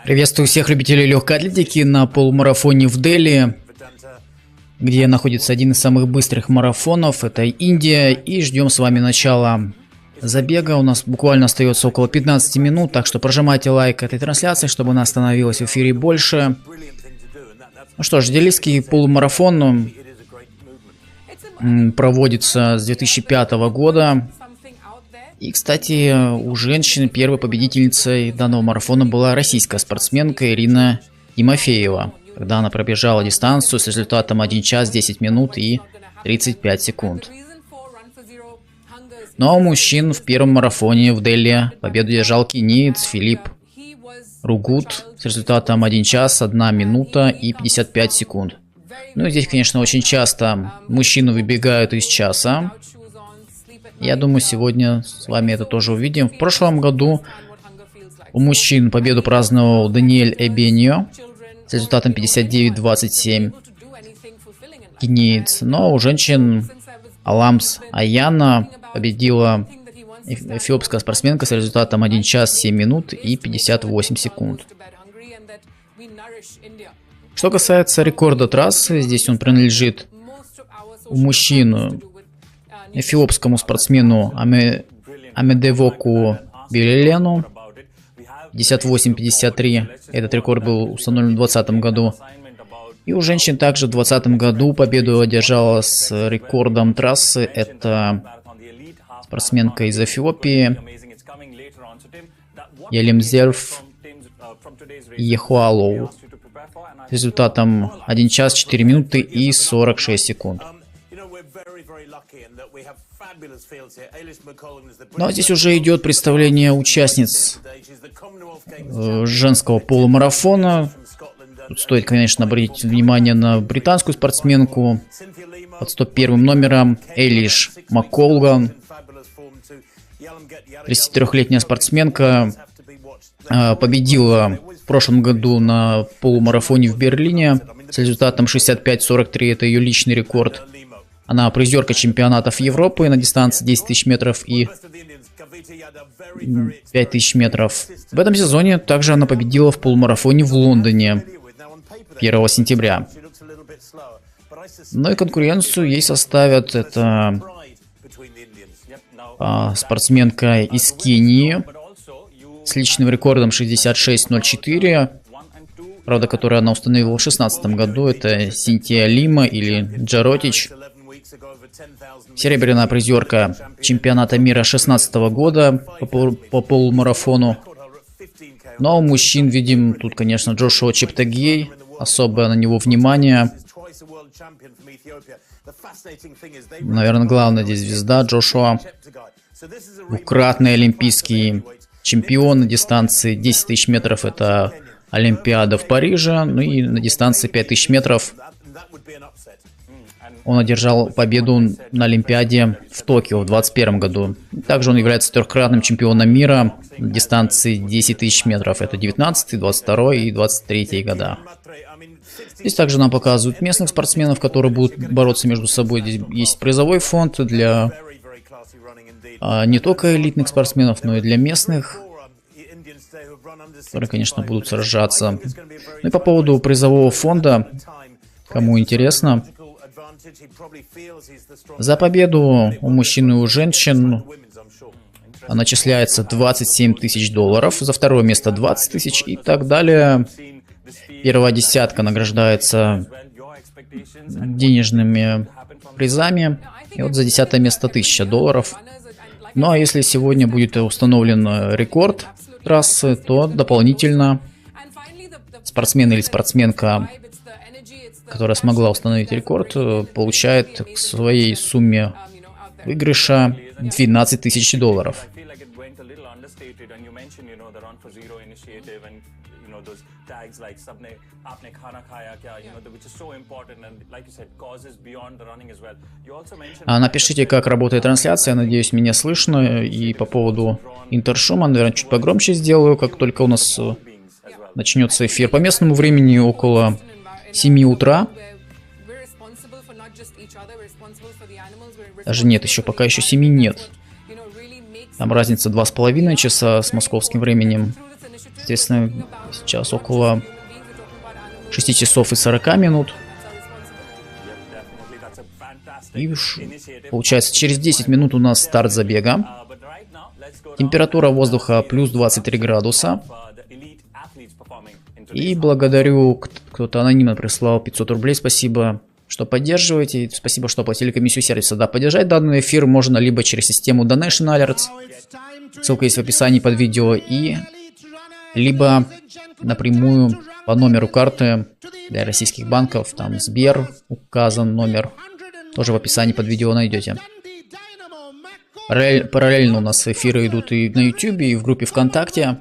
Приветствую всех любителей легкой атлетики на полумарафоне в Дели, где находится один из самых быстрых марафонов. Это Индия, и ждем с вами начала забега. У нас буквально остается около 15 минут, так что прожимайте лайк этой трансляции, чтобы она становилась в эфире больше. Ну что ж, делийский полумарафон проводится с 2005 года. И, кстати, у женщин первой победительницей данного марафона была российская спортсменка Ирина Тимофеева, когда она пробежала дистанцию с результатом 1 час 10 минут и 35 секунд. Ну а у мужчин в первом марафоне в Дели победу держал кениец Филипп Ругут с результатом 1 час 1 минута и 55 секунд. Ну и здесь, конечно, очень часто мужчины выбегают из часа. Я думаю, сегодня с вами это тоже увидим. В прошлом году у мужчин победу праздновал Даниэль Эбеньо с результатом 59-27 кениец. Но у женщин Аламс Аяна победила эфиопская спортсменка с результатом 1 час 7 минут и 58 секунд. Что касается рекорда трассы, здесь он принадлежит у мужчин эфиопскому спортсмену Амедевоку Билелену 58-53. Этот рекорд был установлен в 2020 году. И у женщин также в 2020 году победу одержала с рекордом трассы. Это спортсменка из Эфиопии Ялемзерф Ехуалоу с результатом 1 час 4 минуты и 46 секунд. Ну а здесь уже идет представление участниц женского полумарафона. Тут стоит, конечно, обратить внимание на британскую спортсменку под 101 номером Элиш Макколган. 33-летняя спортсменка победила в прошлом году на полумарафоне в Берлине с результатом 65-43. Это ее личный рекорд. Она призерка чемпионатов Европы на дистанции 10 тысяч метров и 5000 метров. В этом сезоне также она победила в полумарафоне в Лондоне 1 сентября. Ну и конкуренцию ей составят это спортсменка из Кении с личным рекордом 66.04, правда, которую она установила в 2016 году. Это Синтия Лима или Джаротич. Серебряная призерка чемпионата мира 2016 года по полумарафону. Но у мужчин видим тут, конечно, Джошуа Чептагей. Особое на него внимание. Наверное, главная здесь звезда Джошуа. Двукратный олимпийский чемпион на дистанции 10 тысяч метров. Это Олимпиада в Париже. Ну и на дистанции 5000 метров он одержал победу на Олимпиаде в Токио в 2021 году. Также он является трехкратным чемпионом мира на дистанции 10 тысяч метров. Это 19, 22 и 23 года. Здесь также нам показывают местных спортсменов, которые будут бороться между собой. Здесь есть призовой фонд для не только элитных спортсменов, но и для местных, которые, конечно, будут сражаться. Ну и по поводу призового фонда, кому интересно, за победу у мужчин и у женщин начисляется $27 тысяч, за второе место 20 тысяч и так далее. Первая десятка награждается денежными призами, и вот за 10 место $1000. Ну а если сегодня будет установлен рекорд трассы, то дополнительно спортсмен или спортсменка, которая смогла установить рекорд, получает к своей сумме выигрыша $12 тысяч. Напишите, как работает трансляция, надеюсь, меня слышно. И по поводу интершума, наверное, чуть погромче сделаю, как только у нас начнется эфир. По местному времени около 7 утра. Даже нет, еще пока еще 7 нет. Там разница 2,5 часа с московским временем. Естественно, сейчас около 6 часов и 40 минут. И получается, через 10 минут у нас старт забега. Температура воздуха плюс 23 градуса. И благодарю, кто-то анонимно прислал 500 рублей. Спасибо, что поддерживаете. Спасибо, что оплатили комиссию сервиса. Да, поддержать данный эфир можно либо через систему Donation Alerts. Ссылка есть в описании под видео. И либо напрямую по номеру карты для российских банков. Там СБЕР указан номер. Тоже в описании под видео найдете. Параллельно у нас эфиры идут и на YouTube, и в группе ВКонтакте.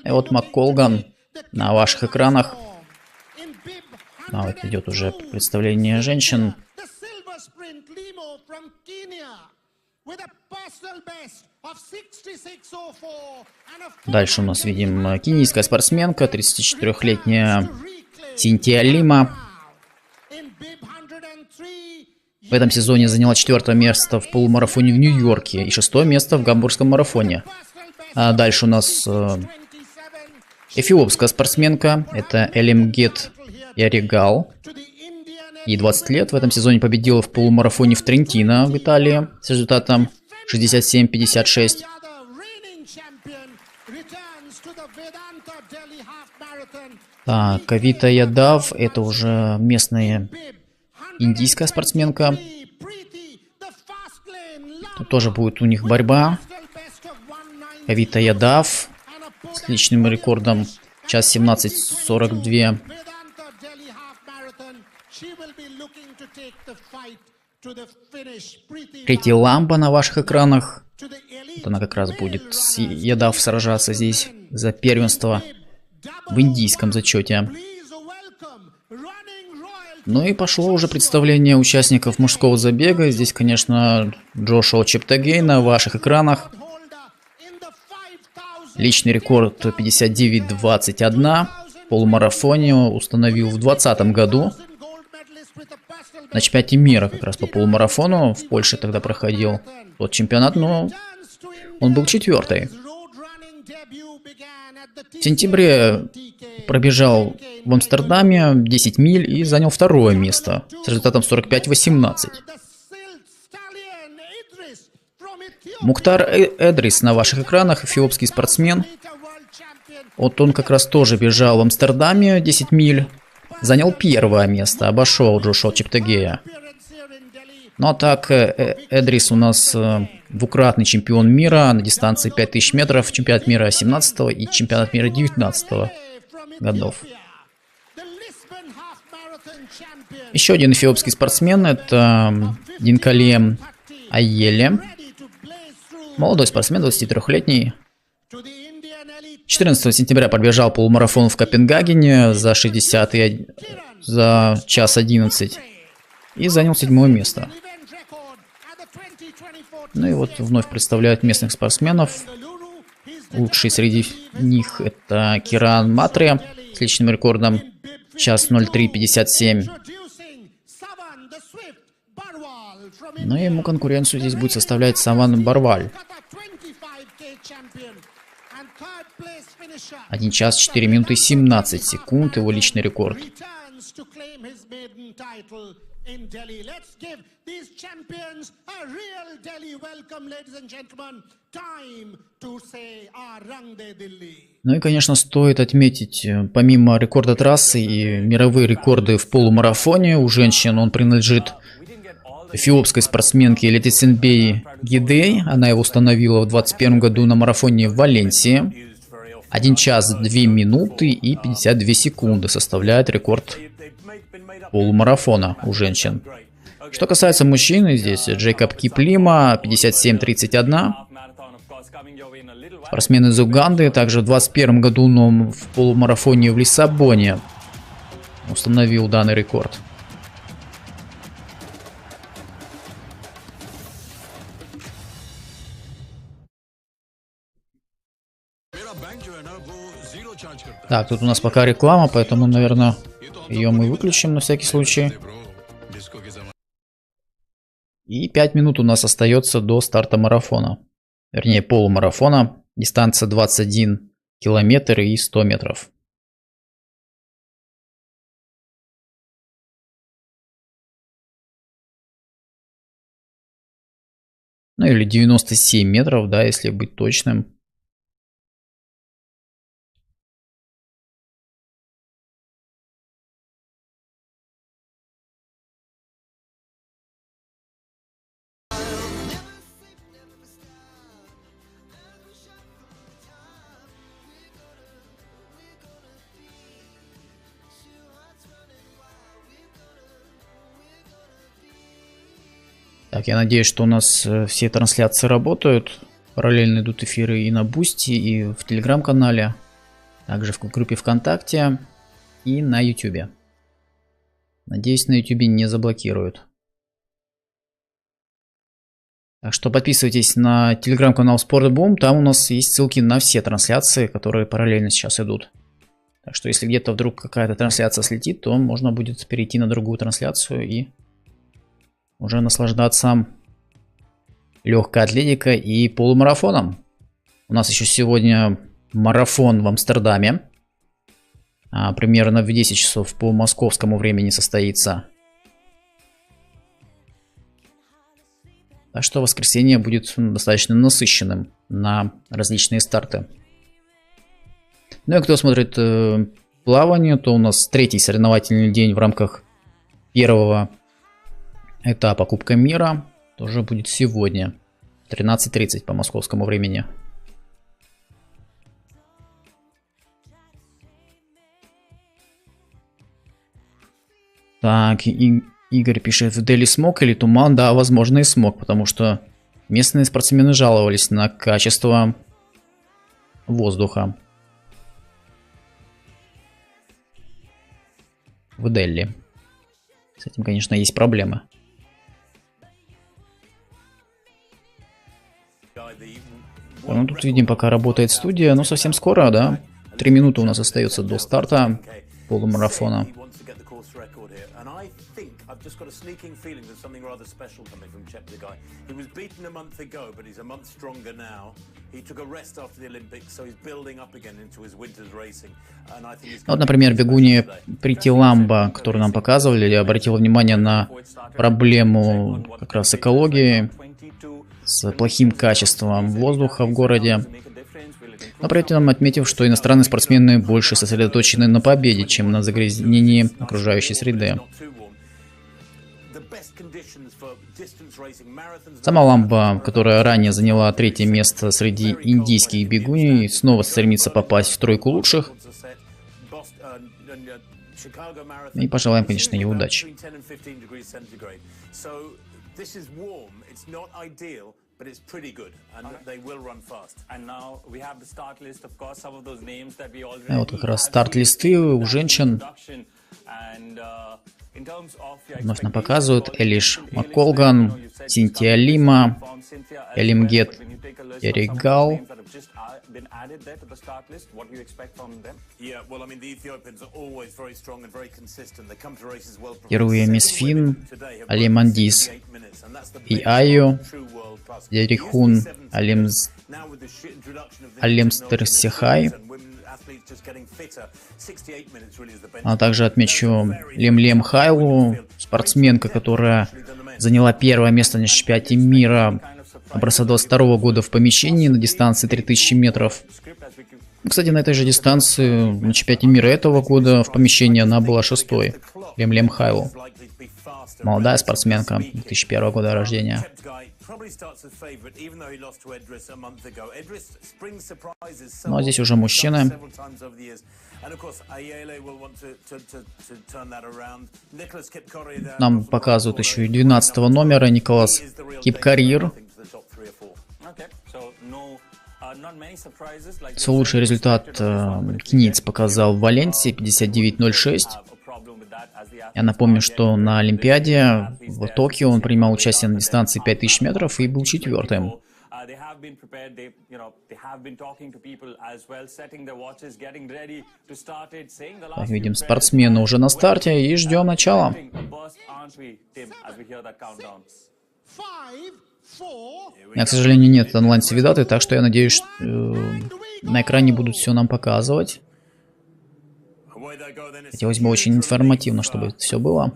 И вот МакКолган на ваших экранах. А вот идет уже представление женщин. Дальше у нас видим кенийская спортсменка, 34-летняя Синтия Лима. В этом сезоне заняла 4-е место в полумарафоне в Нью-Йорке и 6-е место в гамбургском марафоне. А дальше у нас эфиопская спортсменка, это Элимгет Яригал. Ей 20 лет, в этом сезоне победила в полумарафоне в Трентино в Италии с результатом 67-56. Так, Кавита Ядав, это уже местная индийская спортсменка. Тут тоже будет у них борьба. Кавита Ядав с личным рекордом час 17:42. Прети Ламба на ваших экранах. Вот она как раз будет с Ядав сражаться здесь за первенство в индийском зачете. Ну и пошло уже представление участников мужского забега. Здесь, конечно, Джошуа Чептагей на ваших экранах. Личный рекорд 59:21 в полумарафоне установил в 2020 году. На чемпионате мира как раз по полумарафону. В Польше тогда проходил тот чемпионат, но он был 4-й. В сентябре пробежал в Амстердаме 10 миль и занял 2-е место с результатом 45:18. Мухтар Эдрис на ваших экранах, эфиопский спортсмен. Вот он как раз тоже бежал в Амстердаме 10 миль, занял 1-е место, обошел Джошуа Чептагея. Ну а так, Эдрис у нас двукратный чемпион мира на дистанции 5000 метров, чемпионат мира 17 и чемпионат мира 19 годов. Еще один эфиопский спортсмен, это Динкале Айеле. Молодой спортсмен, 23-летний. 14 сентября пробежал полумарафон в Копенгагене за час 11 и занял 7-е место. Ну и вот вновь представляют местных спортсменов. Лучший среди них это Киран Матре с личным рекордом час 03:57. Ну и ему конкуренцию здесь будет составлять Саван Барваль. 1 час 4 минуты 17 секунд, его личный рекорд. Ну и, конечно, стоит отметить, помимо рекорда трассы и мировые рекорды в полумарафоне у женщин, он принадлежит эфиопской спортсменке Летисенбей Гидей. Она его установила в 2021 году на марафоне в Валенсии. 1 час 2 минуты и 52 секунды составляет рекорд полумарафона у женщин. Что касается мужчин, здесь Джейкоб Киплима 57:31. Спортсмен из Уганды, также в 2021 году, но в полумарафоне в Лиссабоне установил данный рекорд. Так, тут у нас пока реклама, поэтому, наверное, ее мы выключим на всякий случай. И 5 минут у нас остается до старта марафона. Вернее, полумарафона. Дистанция 21 километр и 100 метров. Ну или 97 метров, да, если быть точным. Так, я надеюсь, что у нас все трансляции работают. Параллельно идут эфиры и на Бусти, и в Телеграм-канале, также в группе ВКонтакте и на Ютубе. Надеюсь, на Ютубе не заблокируют. Так что подписывайтесь на Телеграм-канал Спортбум. Там у нас есть ссылки на все трансляции, которые параллельно сейчас идут. Так что если где-то вдруг какая-то трансляция слетит, то можно будет перейти на другую трансляцию и уже наслаждаться легкой атлетикой и полумарафоном. У нас еще сегодня марафон в Амстердаме. Примерно в 10 часов по московскому времени состоится. Так что воскресенье будет достаточно насыщенным на различные старты. Ну и кто смотрит плавание, то у нас третий соревновательный день в рамках первого этапа Кубка мира тоже будет сегодня, 13:30 по московскому времени. Так, Игорь пишет, в Дели смог или туман? Да, возможно и смог, потому что местные спортсмены жаловались на качество воздуха в Дели. С этим, конечно, есть проблемы. Ну, тут видим, пока работает студия, но совсем скоро, да? 3 минуты у нас остается до старта полумарафона. Вот, например, бегунья Притиламба, которую нам показывали, я обратил внимание на проблему как раз экологии с плохим качеством воздуха в городе. Но при этом отметив, что иностранные спортсмены больше сосредоточены на победе, чем на загрязнении окружающей среды. Сама Ламба, которая ранее заняла 3-е место среди индийских бегуней, снова стремится попасть в тройку лучших. И пожелаем, конечно, ей удачи. Вот как раз старт-листы у женщин. Вновь нам показывают Элиш Макколган, Синтия Лима, Элимгет Еригал. Еруя Мисфин, Алимандис и Айо, Ерихун Алемстерсихай. А также отмечу Лем Хайлу, спортсменка, которая заняла 1-е место на чемпионате мира образца 22 года в помещении на дистанции 3000 метров. Кстати, на этой же дистанции на чемпионате мира этого года в помещении она была 6-й. Лем Хайлу. Молодая спортсменка 2001 года рождения. Ну а здесь уже мужчины. Нам показывают еще и 12-го номера Николас Кипкарьер. Свой лучший результат кенийец показал в Валенсии 59.06. Я напомню, что на Олимпиаде в Токио он принимал участие на дистанции 5000 метров и был 4-м. Так, видим, спортсмены уже на старте и ждем начала. У меня, к сожалению, нет онлайн-свидаты, так что я надеюсь, на экране будут все нам показывать. Хотелось бы очень информативно, чтобы все было.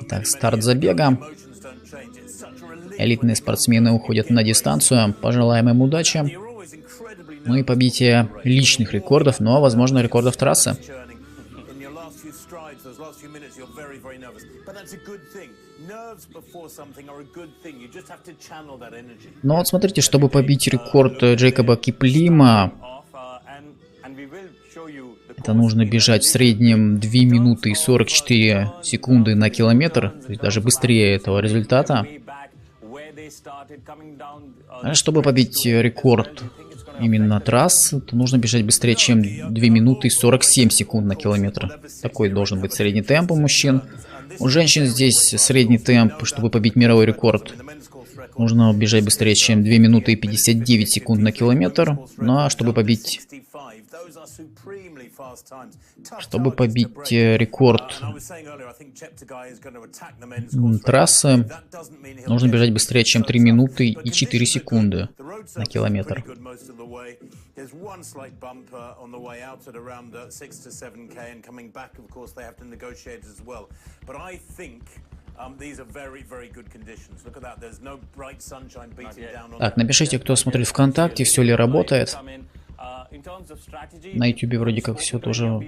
Так, старт забега. Элитные спортсмены уходят на дистанцию. Пожелаем им удачи. Ну и побитие личных рекордов, но, возможно, рекордов трассы. Но вот смотрите, чтобы побить рекорд Джейкоба Киплима, это нужно бежать в среднем 2 минуты и 44 секунды на километр, то есть даже быстрее этого результата. А чтобы побить рекорд именно трасс, то нужно бежать быстрее, чем 2 минуты и 47 секунд на километр. Такой должен быть средний темп у мужчин. У женщин здесь средний темп, чтобы побить мировой рекорд. Нужно бежать быстрее, чем 2 минуты и 59 секунд на километр. Ну а чтобы побить рекорд трассы, нужно бежать быстрее, чем 3 минуты и 4 секунды на километр. Так, напишите, кто смотрит ВКонтакте, все ли работает. На YouTube вроде как все тоже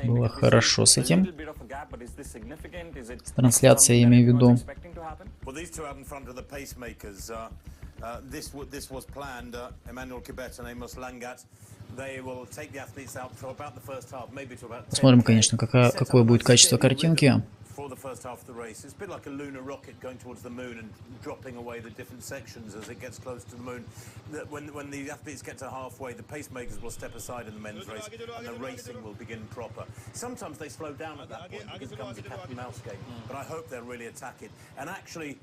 было хорошо с этим. С трансляцией, я имею в виду. Посмотрим, конечно, какое будет качество картинки. For the first half of the race. It's a bit like a lunar rocket going towards the moon and dropping away the different sections as it gets close to the moon. When the athletes get to halfway, the pacemakers will step aside in the men's race and the racing will begin proper. Sometimes they slow down at that point because it becomes a cat and mouse game, but I hope they'll really attack it. And actually,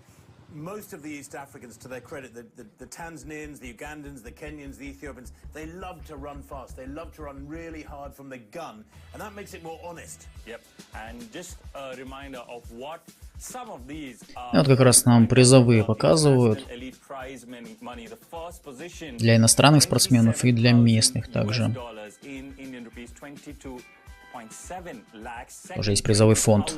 most of the East Africans, to their credit, the Tanzanians, the Ugandans, the Kenyans, the Ethiopians, they love to run fast. They love to run really hard from the gun, and that makes it more honest. Yep. And just a reminder of what some of these вот как раз нам призовые показывают для иностранных спортсменов и для местных также. Уже есть призовой фонд.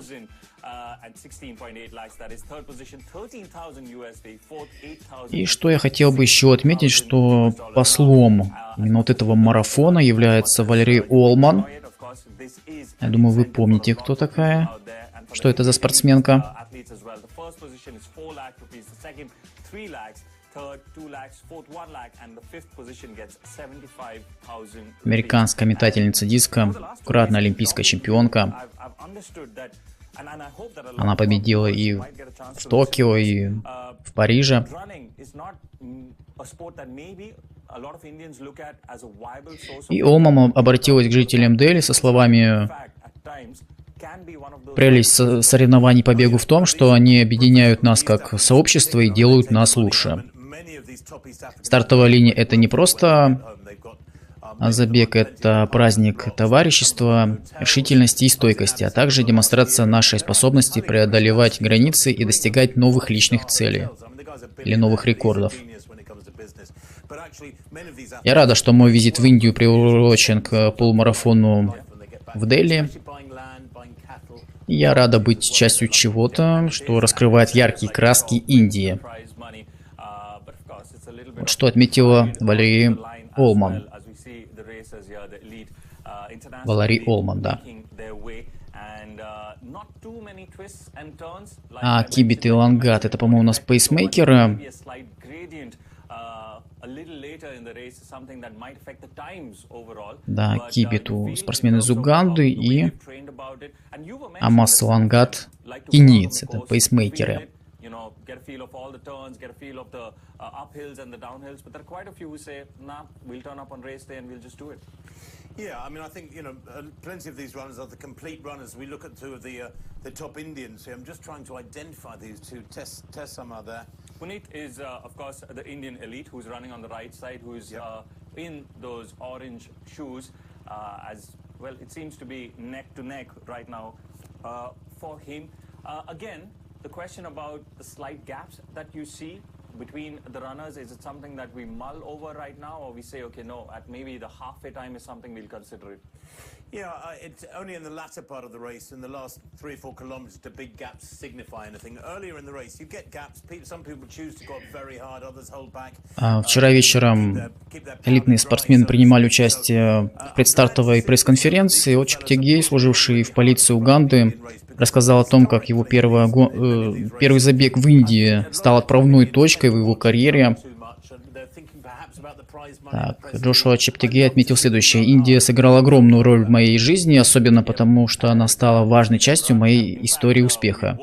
И что я хотел бы еще отметить, что послом именно вот этого марафона является Валерий Олман. Я думаю, вы помните, кто такая, что это за спортсменка. Американская метательница диска, кратная олимпийская чемпионка. Она победила и в Токио, и в Париже. И Олман обратилась к жителям Дели со словами: «Прелесть соревнований по бегу в том, что они объединяют нас как сообщество и делают нас лучше. Стартовая линия — это не просто забег, это праздник товарищества, решительности и стойкости, а также демонстрация нашей способности преодолевать границы и достигать новых личных целей или новых рекордов». Я рада, что мой визит в Индию приурочен к полумарафону в Дели. Я рада быть частью чего-то, что раскрывает яркие краски Индии. Вот что отметила Валерий Олман. Валерий Олман, да. А кибит и лангат — это, по-моему, у нас пейсмейкеры. Да, кибит у спортсмен из Уганды и Амас лангат кенийец, это пейсмейкеры. know, get a feel of all the turns, get a feel of the uphills and the downhills. But there are quite a few who say, nah, we'll turn up on race day and we'll just do it. Yeah, I mean, I think, you know, plenty of these runners are the complete runners. We look at two of the top Indians here. I'm just trying to identify these two. Tess Samar there. Puneet is, of course, the Indian elite who's running on the right side, who's in those orange shoes. As well, it seems to be neck to neck right now for him. Again, the question about the slight gaps that you see between the runners, is it something that we mull over right now, or we say, okay, no, at maybe the halfway time is something we'll consider it? Yeah, it's only in the latter part of the race, in the last 3 or 4 kilometers, do big gaps signify anything. Earlier in the race, you get gaps. Some people choose to go up very hard, others hold back. Вчера вечером элитные спортсмены принимали участие в предстартовой пресс-конференции. От Чептегей, служивший в полиции Уганды, рассказал о том, как его первый забег в Индии стал отправной точкой в его карьере. Так, Джошуа Чептегей отметил следующее. Индия сыграла огромную роль в моей жизни, особенно потому, что она стала важной частью моей истории успеха.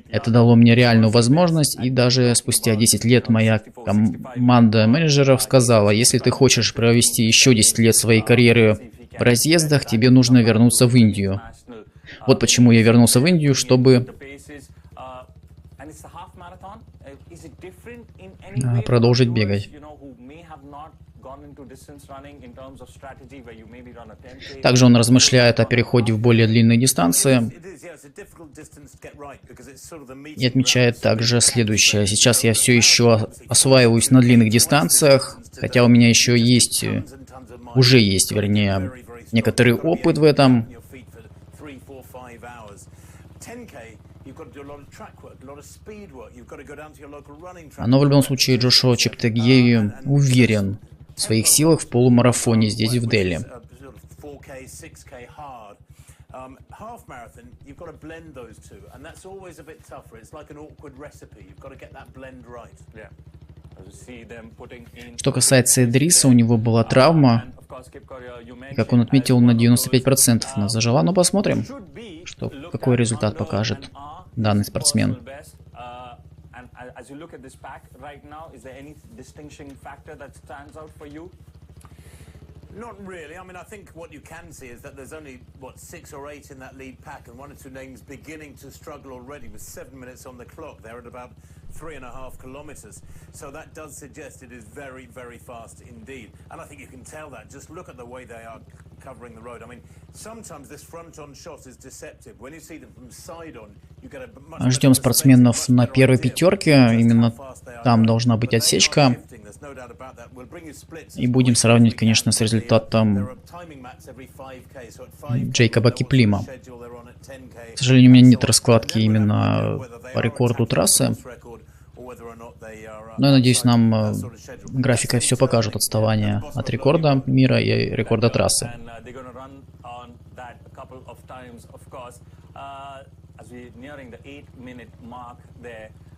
Это дало мне реальную возможность, и даже спустя 10 лет моя команда менеджеров сказала, если ты хочешь провести еще 10 лет своей карьеры в разъездах, тебе нужно вернуться в Индию. Вот почему я вернулся в Индию, чтобы продолжить бегать. Также он размышляет о переходе в более длинные дистанции и отмечает также следующее. Сейчас я все еще осваиваюсь на длинных дистанциях, хотя у меня еще есть, уже есть, вернее, некоторый опыт в этом. Но в любом случае Джошуа Чептегей уверен в своих силах в полумарафоне здесь, в Дели. Что касается Эдриса, у него была травма, как он отметил, на 95% она зажила, но посмотрим, какой результат покажет данный спортсмен. As you look at this pack right now, is there any distinguishing factor that stands out for you? Not really. I mean, I think what you can see is that there's only, 6 or 8 in that lead pack, and 1 or 2 names beginning to struggle already with 7 minutes on the clock. They're at about 3.5 kilometers. So that does suggest it is very, very fast indeed. And I think you can tell that. Just look at the way they are covering the road. I mean, sometimes this front-on shot is deceptive. When you see them from side-on, you get a much... Ждем спортсменов на первой пятерке. Именно там должна быть отсечка. И будем сравнивать, конечно, с результатом Джейкоба Киплима. К сожалению, у меня нет раскладки именно по рекорду трассы. Но я надеюсь, нам графика все покажет отставание от рекорда мира и рекорда трассы.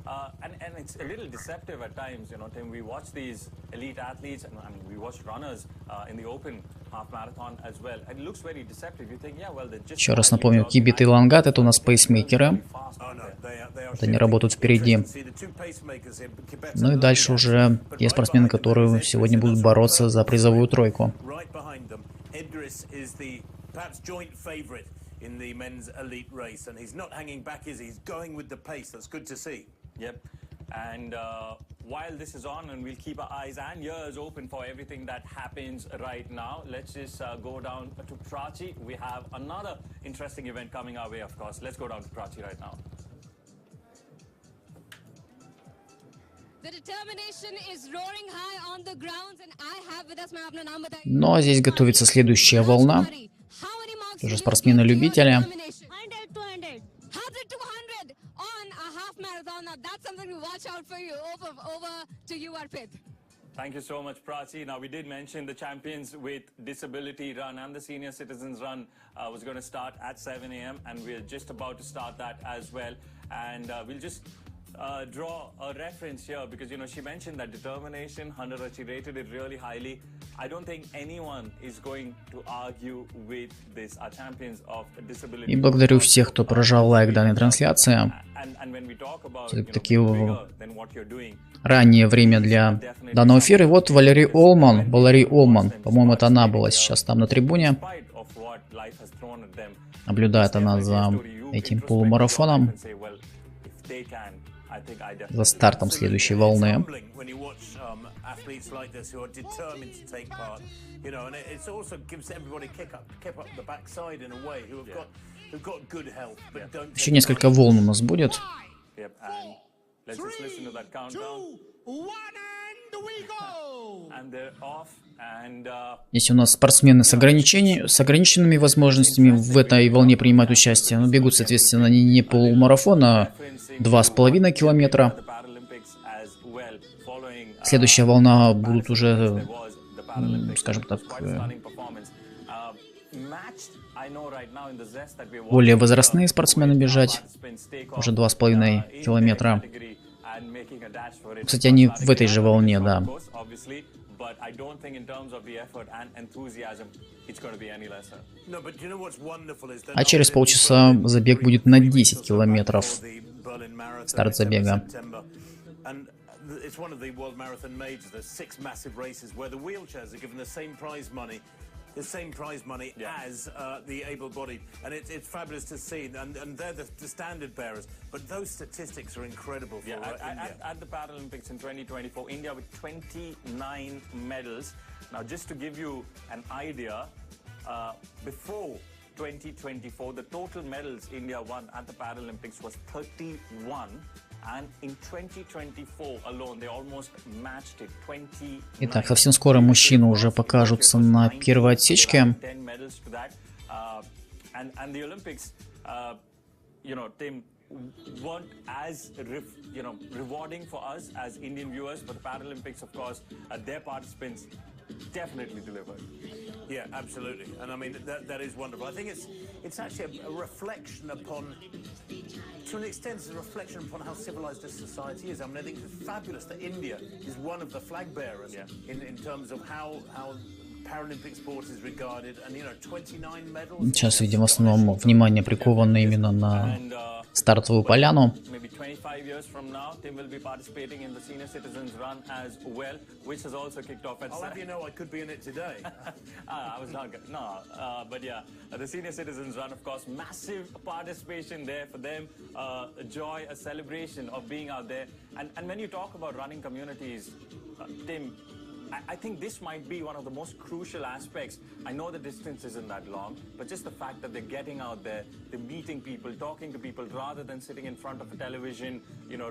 And it's a little deceptive at times, you know, Tim. We watch these elite athletes, and I mean, we watch runners in the open half marathon as well. And it looks very deceptive. You think, yeah, well, they're just... Еще раз напомню, Кибит и Лангат — это у нас пейсмейкеры. Вот они работают впереди. Ну и дальше уже те спортсмены, которые сегодня будут бороться за призовую тройку. In the men's elite race, and he's not hanging back, is he? He's going with the pace. That's good to see. Yep. And while this is on, and we'll keep our eyes and ears open for everything that happens right now, let's just go down to Prachi. We have another interesting event coming our way, of course. Let's go down to Prachi right now. The determination is roaring high on the grounds, and I have with us my apna naam bataiye. Ну а здесь готовится следующая волна. Тоже спортсмены-любители. Thank you so much, Prachi. Now, we did mention the Champions with Disability Run and the Senior Citizens Run was going to start at 7 a.m. and we're just about to start that as well. And we'll just draw a reference here because she mentioned that determination, 100, she rated it really highly. I don't think anyone is going to argue with this. Our champions of disability. И благодарю всех, кто прожал лайк данной трансляции. Все-таки раннее время для данного эфира. И вот Валерий Олман, по-моему, это она была сейчас там на трибуне. Наблюдает она за этим полумарафоном, за стартом следующей волны. Еще несколько волн у нас будет. Здесь у нас спортсмены с ограниченными возможностями в этой волне принимают участие. Но бегут, соответственно, они не полумарафон, а 2,5 километра. Следующая волна будут уже, скажем так, более возрастные спортсмены бежать. Уже 2,5 километра. Кстати, они в этой же волне, да. А через полчаса забег будет на 10 километров. Старт забега. It's one of the World Marathon Majors. There's 6 massive races where the wheelchairs are given the same prize money as the able-bodied, and it's fabulous to see. And they're the standard bearers. But those statistics are incredible for India. At the Paralympics in 2024, India with 29 medals. Now, just to give you an idea, before 2024, the total medals India won at the Paralympics was 31. Итак, совсем скоро мужчины уже покажутся на первой отсечке. Weren't as rewarding for us as Indian viewers, but the Paralympics, of course, their participants definitely delivered. Yeah, absolutely, and I mean that is wonderful. I think it's actually a reflection upon, to an extent, it's a reflection upon how civilized this society is. I mean, I think it's fabulous that India is one of the flag bearers in terms of how Paralympic sport is regarded, and 29 medals. Сейчас видим в основном внимание приковано именно на стартовую поляну. I think this might be one of the most crucial aspects. I know the distance isn't that long, but just the fact that they're getting out there, they're meeting people, talking to people, rather than sitting in front of a television,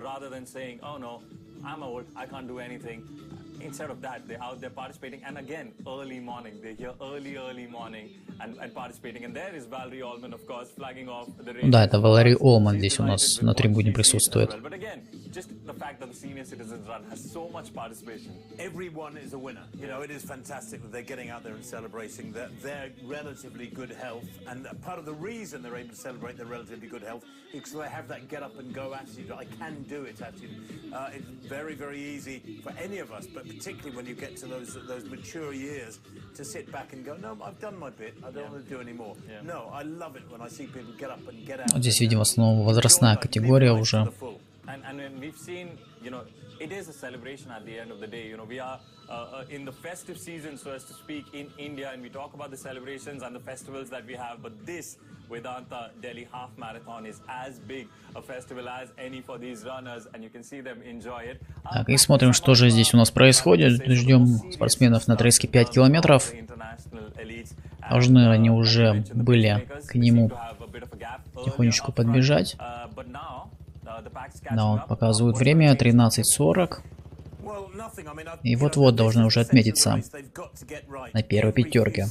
rather than saying, oh no, I'm old, I can't do anything. Instead of that, they're out there participating, and again, early morning. They're here early morning and participating. And there is Valerie Allman, of course, flagging off the race. Да, это Валерий Олман здесь у нас на трибуне присутствует. But again, just the fact that the senior citizens run has so much participation. Everyone is a winner. It is fantastic that they're getting out there and celebrating their relatively good health. And part of the reason they're able to celebrate their relatively good health is because they have that get up and go attitude. I can do it attitude. It's very, very easy for any of us, but particularly when you get to those mature years, to sit back and go, no, I've done my bit, I don't want to do any more. No, I love it when I see people get up and get out. Здесь, видимо, снова возрастная категория уже. And we've seen, it is a celebration at the end of the day. We are in the festive season, so as to speak, in India, and we talk about the celebrations and the festivals that we have. But this Vedanta Deli Half Marathon is as big a festival as any for these runners, and you can see them enjoy it. Так, и смотрим, что же здесь у нас происходит. Ждем спортсменов на отрезке 5 километров. Должны они уже были к нему потихонечку подбежать. Да, он показывает время 13:40. И вот-вот должны уже отметиться на первой пятерке.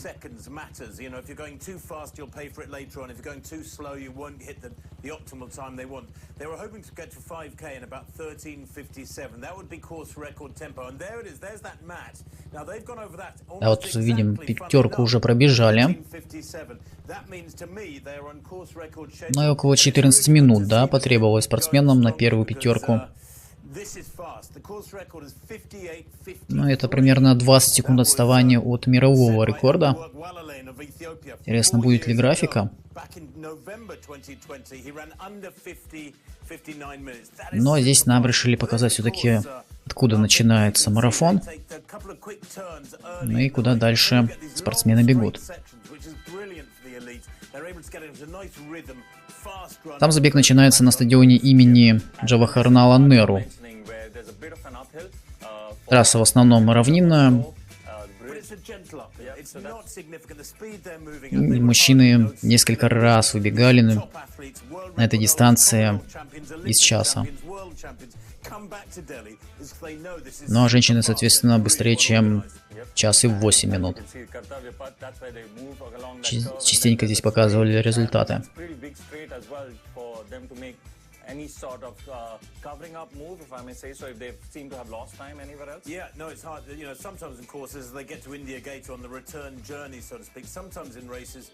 Да, вот видим, пятерку уже пробежали. Ну и около 14 минут, да, потребовалось спортсменам на первую пятерку. Ну, это примерно 20 секунд отставания от мирового рекорда. Интересно, будет ли графика. Но здесь нам решили показать все-таки, откуда начинается марафон. Ну и куда дальше спортсмены бегут. Там забег начинается на стадионе имени Джавахарлала Неру. Трасса в основном равнинная. И мужчины несколько раз выбегали на этой дистанции из часа. Ну а женщины, соответственно, быстрее, чем час и 8 минут. Частенько здесь показывали результаты. Any sort of covering up move, if I may say so, if they seem to have lost time anywhere else? Yeah, no, it's hard. You know, sometimes in courses they get to India Gate on the return journey, so to speak. Sometimes in races,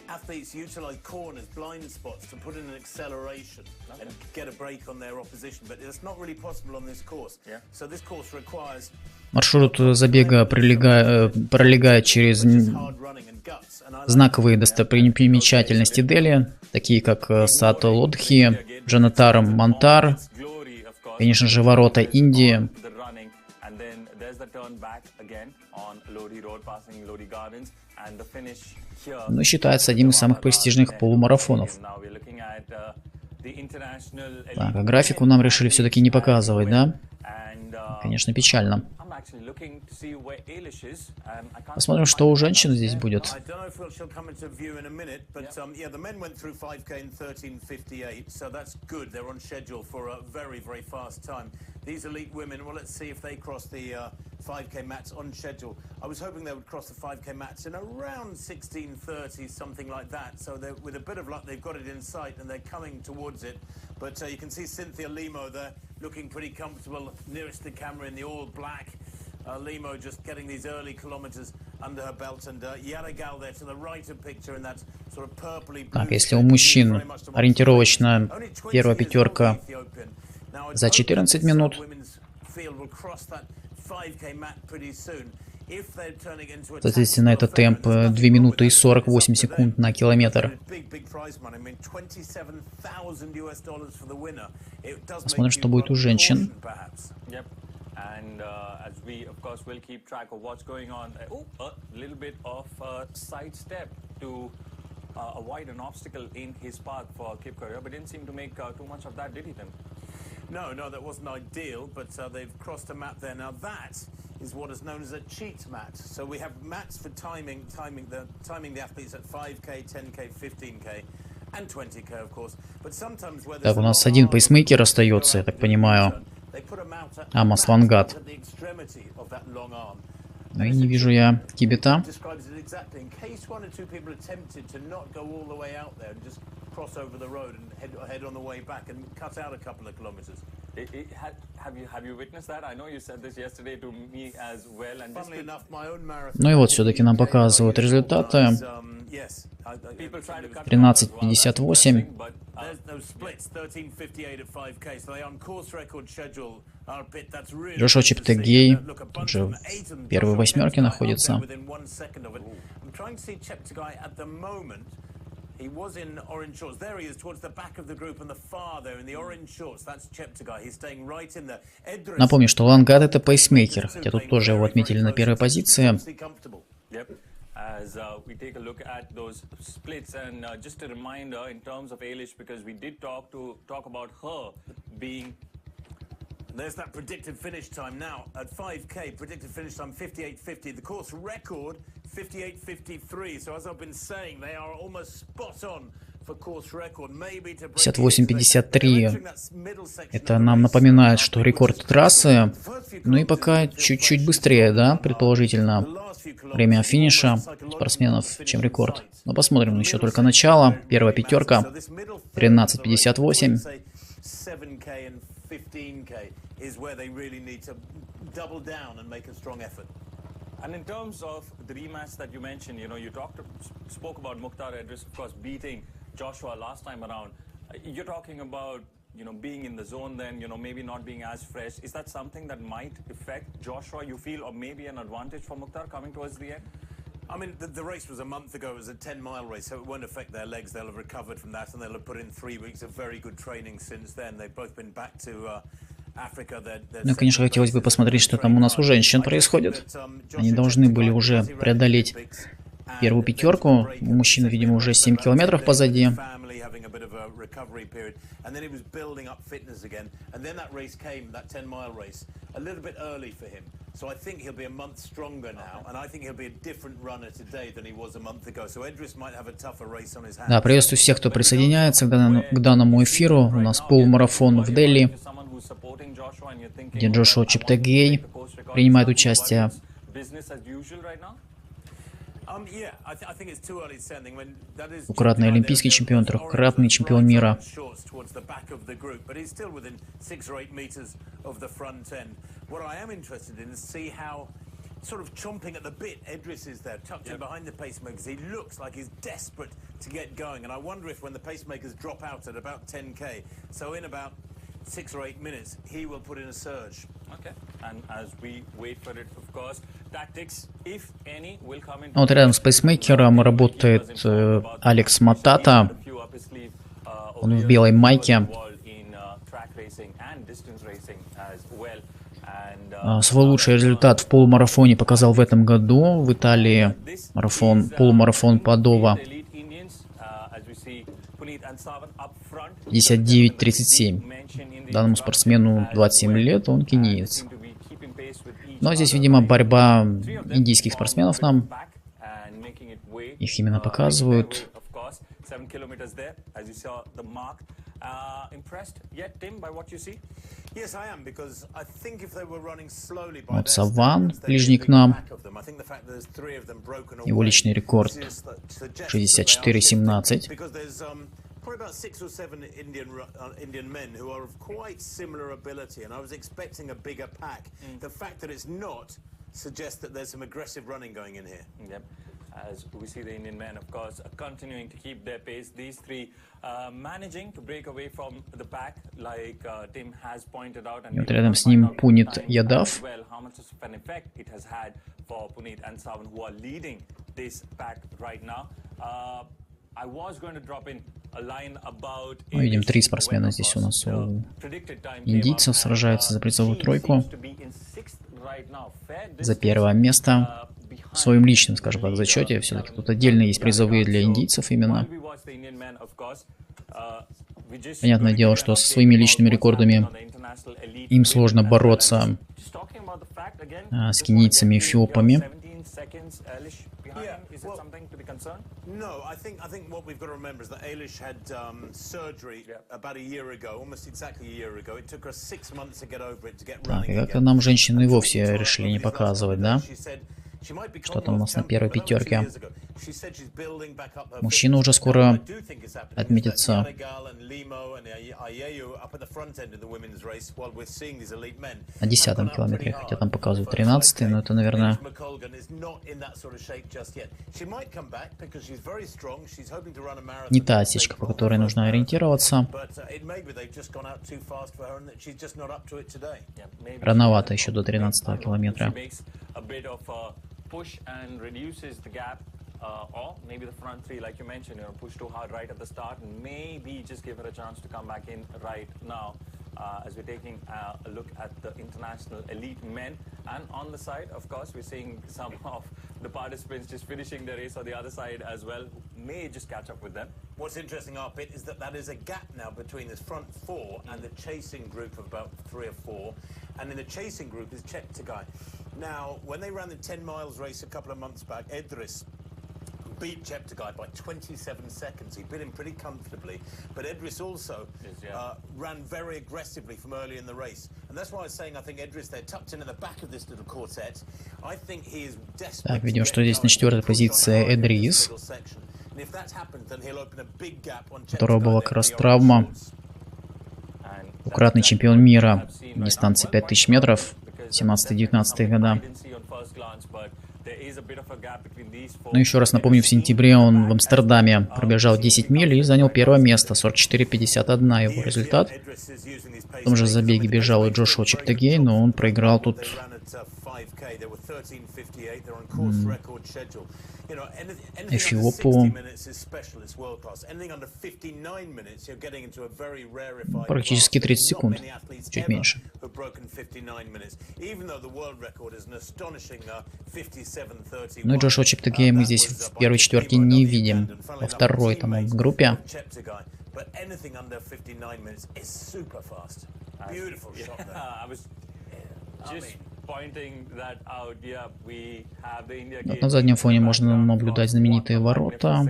athletes utilize corners, blind spots to put in an acceleration and get a break on their opposition, but it's not really possible on this course. Yeah. So this course requires. Маршрут забега пролегает через знаковые достопримечательности Дели, такие как сад Лодхи, Джанатар Мантар, конечно же, ворота Индии. Ну, считается одним из самых престижных полумарафонов. Так, а графику нам решили все-таки не показывать, да? Конечно, печально. Посмотрим, что у женщин здесь будет. These elite women, well, let's see if they cross the 5K mats on schedule. I was hoping they would cross the 5K mats in around 16:30, something like that. So with a bit of luck, they've got it in sight and they're coming towards it. But you can see Cynthia Limo there, looking pretty comfortable, nearest the camera in the all black. Limo just getting these early kilometers under her belt, and Yadagal there to the right of picture in that sort of purpley blue. Так, если у мужчин ориентировочно первая пятерка за 14 минут, соответственно, это темп 2 минуты и 48 секунд на километр. Посмотрим, что будет у женщин. And as we, of course, will keep track of what's going on. A little bit of side step to avoid an obstacle in his path for Kip Courier, but didn't seem to make too much of that, did he, Tim? No, that wasn't ideal, but they've crossed a map there. Now that is what is known as a cheat mat. So we have mats for timing the athletes at 5K, 10K, 15K. Так, у нас один пейсмейкер остается, я так понимаю. Амаслангат. Ну и не вижу я кибета. Ну и вот все-таки нам показывают результаты. 13:58. Джошуа Чептегей тоже в первой восьмерке находится. Напомню, что Лангат — это пейсмейкер, хотя тут тоже его отметили на первой позиции. As we take a look at those splits, and just a reminder in terms of Eilish, because we did talk about her being. There's that predicted finish time now at 5K. Predicted finish time 58:50. The course record 58:53. So as I've been saying, they are almost spot on. 58:53. Это нам напоминает, что рекорд трассы. Ну и пока чуть-чуть быстрее, да, предположительно, время финиша спортсменов, чем рекорд. Но посмотрим, еще только начало. Первая пятерка. 13:58. And in terms of the rematch that you mentioned, you know, spoke about Mukhtar Edris, of course, beating Joshua last time around. You're talking about, you know, being in the zone then, you know, maybe not being as fresh. Is that something that might affect Joshua, you feel, or maybe an advantage for Mukhtar coming towards the end? I mean, the race was a month ago. It was a 10-mile race, so it won't affect their legs. They'll have recovered from that, and they'll have put in 3 weeks of very good training since then. They've both been back to Africa. Ну, конечно, хотелось бы посмотреть, что там у нас у женщин происходит. Они должны были уже преодолеть первую пятерку. У мужчин, видимо, уже 7 километров позади. Да, приветствую всех, кто присоединяется к данному эфиру. У нас полумарафон в Дели, где Джошуа Чептегей принимает участие. Двукратный олимпийский чемпион, трехкратный чемпион мира. Sort of chomping at the bit, Edris is there, tucked in behind the pacemakers. He looks like he's desperate to get going, and I wonder if when the pacemakers drop out at about 10k, so in about 6 or 8 minutes, he will put in a surge. Okay, and as we wait for it, of course, tactics, if any, will come in. Вот рядом с пейсмейкером работает Алекс Матата. Он в белой майке. Свой лучший результат в полумарафоне показал в этом году в Италии полумарафон Падова 59:37. Данному спортсмену 27 лет, он кениец. Но здесь, видимо, борьба индийских спортсменов нам. Их именно показывают. Вот Саван, ближний к нам. Его личный рекорд 64:17. Probably about 6 or 7 Indian men who are of quite similar ability, and I was expecting a bigger pack. The fact that it's not suggests that there's some aggressive running going in here. Yep. As we see the Indian men, of course, continuing to keep their pace. These three managing to break away from the pack, like Tim has pointed out. And рядом с ним Пунит Ядав. Well, how much of an effect it has had for Puneet and Savan, who are leading this pack right now. I was going to drop in a line about. Мы видим 3 спортсмена здесь у нас у индийцев сражаются за призовую тройку, за первое место в своем личном, скажем так, зачете. Все-таки тут отдельно есть призовые для индийцев именно. Понятное дело, что со своими личными рекордами им сложно бороться с кенийцами и эфиопами. No, I think what we've got to remember is that Ailish had surgery about a year ago, almost exactly a year ago. It took her 6 months to get over it, to get running again. Как-то нам женщины вовсе решили не показывать, да? Что там у нас на первой пятерке? Мужчина уже скоро отметится на 10-м километре, хотя там показывают 13-й, но это, наверное, не та отсечка, по которой нужно ориентироваться. Рановато еще до 13-го километра. Push and reduces the gap, or maybe the front three, like you mentioned, you know, push too hard right at the start, and maybe just give her a chance to come back in right now. As we're taking a look at the international elite men, and on the side, of course, we're seeing some of the participants just finishing the race on the other side as well, may just catch up with them. What's interesting, Arpit, is that is a gap now between this front 4 and the chasing group of about 3 or 4, and in the chasing group is Cheptegei. Now, when they ran the 10 miles race a couple of months back, Edris beat Cheptegei by 27 seconds. He beat him pretty comfortably, but Edris also ran very aggressively from early in the race. And that's why I was saying, I think Edris, they're tucked in the back of this little quartet. I think he is desperate. Так, видим, что здесь на 4-й позиции Эдрис, у которого была как раз травма. Двукратный чемпион мира дистанции 5000 метров, 17-19 года. Ну, еще раз напомню, в сентябре он в Амстердаме пробежал 10 миль и занял первое место, 44:51 его результат. В том же забеге бежал и Джошуа Чептегей, но он проиграл тут Эфиопу практически 30 секунд, чуть меньше. Ну и Джошуа Чептегея мы здесь в первой четверке не видим, во второй там он в группе. Вот на заднем фоне можно наблюдать знаменитые ворота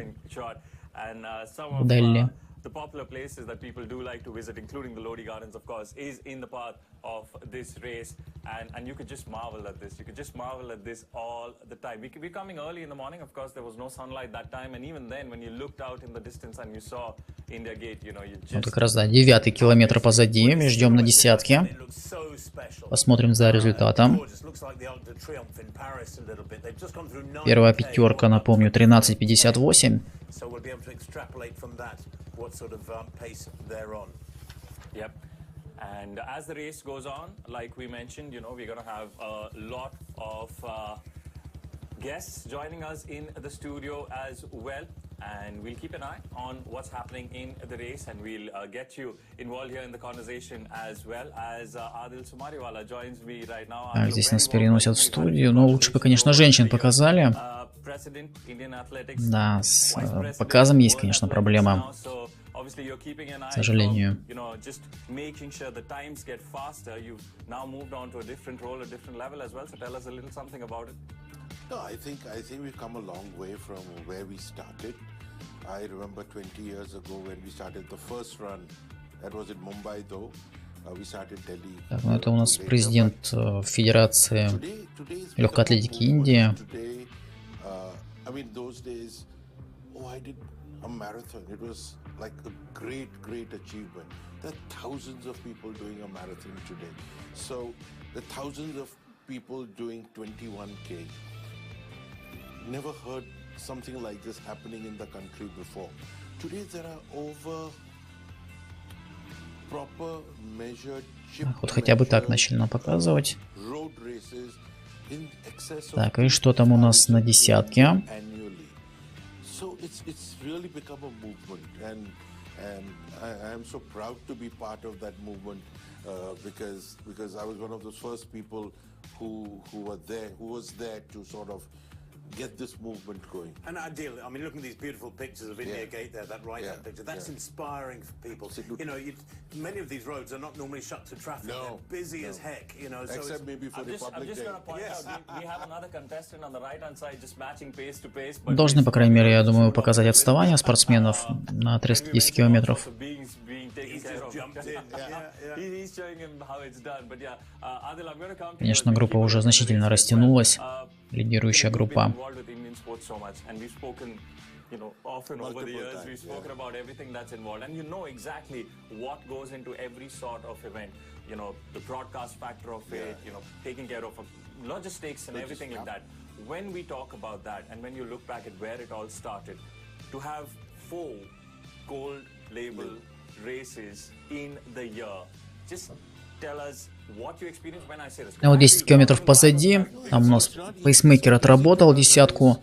в Дели. The popular places that people do like to visit, including the Lodi Gardens, of course, is in the path of this race, and you could just marvel at this. You could just marvel at this all the time. We're coming early in the morning, of course, there was no sunlight that time, and even then, when you looked out in the distance and you saw India Gate, you know, you just... Вот как раз, да, 9-й километр позади, мы ждем на десятке. Посмотрим за результатом. Первая пятерка, напомню, 13:58. What sort of pace they're on. Yep. And as the race goes on, like we mentioned, you know, we're going to have a lot of guests joining us in the studio as well. And we'll keep an eye on what's happening in the race, and we'll get you involved here in the conversation as well as Adil Sumariwala joins me right now. Здесь нас переносят в студию, но лучше бы, конечно, женщин показали. Да, с показом есть, конечно, проблема, к сожалению. No, I think we've come a long way from where we started. I remember 20 years ago when we started the first run. That was in Mumbai, though. We started Delhi. Так, ну это у нас президент Федерации легкой атлетики Индии. I mean, those days, I did a marathon. It was like a great achievement. There are thousands of people doing a marathon today. So, the thousands of people doing 21K. Never heard something like this happening in the country before. Today there are over proper measured Вот хотя бы так начали нам показывать. Так, и что там у нас на десятке? So it's really become a movement, and I am so proud to be part of that movement because I was one of those first people who was there to sort of get this movement going. And ideal, I mean, looking at these beautiful pictures of India Gate there, that right-hand picture, that's inspiring for people. You know, many of these roads are not normally shut to traffic. They're busy as heck, you know. Except maybe for the public day. I'm just going to point out, we have another contestant on the right-hand side just matching pace to pace. Должны, по крайней мере, я думаю, показать отставание спортсменов на отрезке 10 километров. Конечно, группа уже значительно растянулась, лидирующая группа. You know, often over the years we've spoken about everything that's involved, and you know exactly what goes into every sort of event. You know, the broadcast factor of it, you know, taking care of logistics and everything like that. When we talk about that, and when you look back at where it all started, to have 4 gold label races in the year, just tell us what you experienced when I say this. Вот 10 километров позади, там у нас пейсмейкер отработал десятку.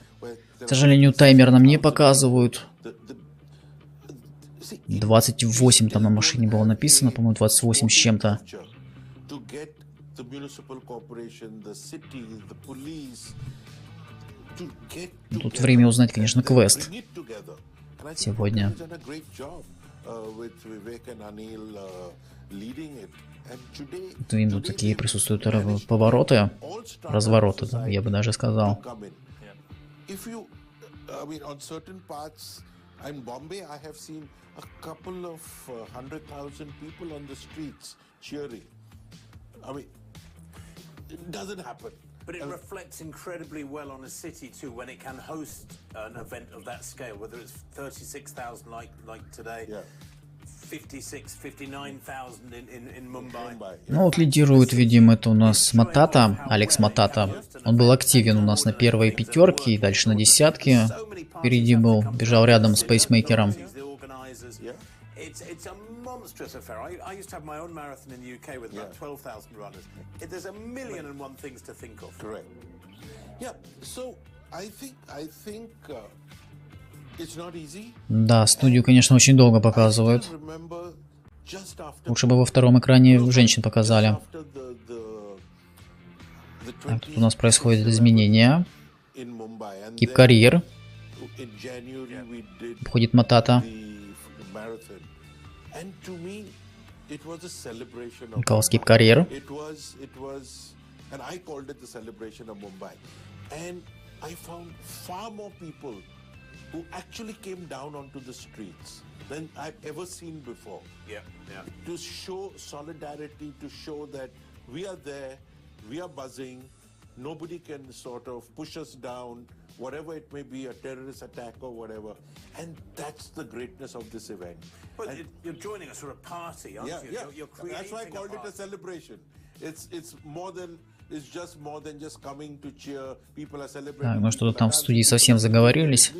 К сожалению, таймер нам не показывают. 28 там на машине было написано, по-моему, 28 с чем-то. Тут время узнать, конечно, квест сегодня. Тут такие присутствуют повороты, развороты, да, я бы даже сказал. If you, I mean, on certain parts in Bombay, I have seen a couple of 100,000 people on the streets cheering. I mean, it doesn't happen. But it reflects incredibly well on a city too when it can host an event of that scale, whether it's 36,000 like today. Ну вот лидирует, видимо, это у нас Матата, Алекс Матата. Он был активен у нас на первой пятерке и дальше на десятке. Впереди был, бежал рядом с пейсмейкером. Monstrous affair. I used to have my own marathon in the UK with about 12,000 runners. There's a million and one things to think of. Correct. Yeah. So I think it's not easy. Да, студию, конечно, очень долго показывают. Лучше бы во втором экране женщин показали. Так, тут у нас происходят изменения. Кип-карьер. Входит Матата. Николас Кип-карьер. Who actually came down onto the streets than I've ever seen before. To show solidarity, to show that we are there, we are buzzing, nobody can sort of push us down, whatever it may be, a terrorist attack or whatever. And that's the greatness of this event. But you're joining us for a party, aren't you? You're creating that's why I called it a celebration. It's more than... It's just more than just coming to cheer. People are celebrating. Так, ну что-то там в студии совсем заговорились.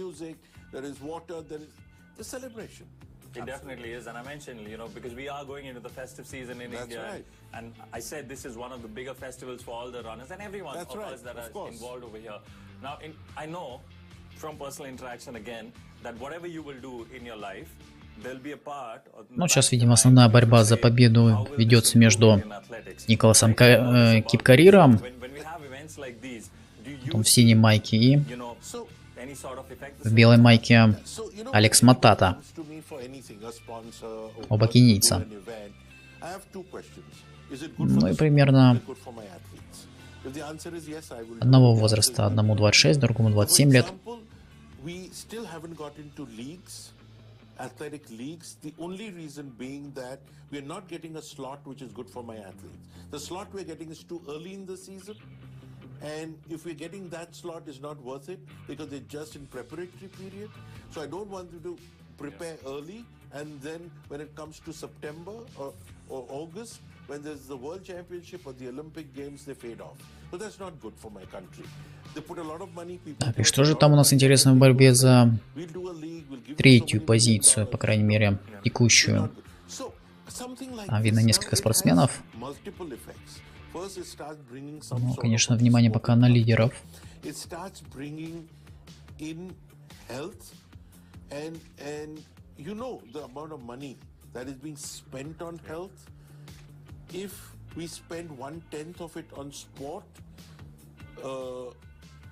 There is water, there is the celebration. It definitely is, and I mentioned, you know, because we are going into the festive season in India, right. and I said this is one of the bigger festivals for all the runners and everyone of us that are involved over here. Now, I know from personal interaction again that whatever you will do in your life, there'll be a part. Ну, сейчас, видимо, основная борьба за победу ведется между Николасом Кип-карьером, потом в синей майке, и в белой майке Алекс Матата, оба кенийца. Ну и примерно одного возраста, одному 26, другому 27 лет. Athletic leagues, the only reason being that we are not getting a slot which is good for my athletes. The slot we're getting is too early in the season, and if we're getting that slot, is not worth it because they're just in preparatory period. So I don't want you to prepare early, and then when it comes to September or August, when there's the World Championship or the Olympic Games, they fade off. So that's not good for my country. Так, и что же там у нас интересно в борьбе за третью позицию, по крайней мере, текущую? Там видно несколько спортсменов. Ну, конечно, внимание пока на лидеров.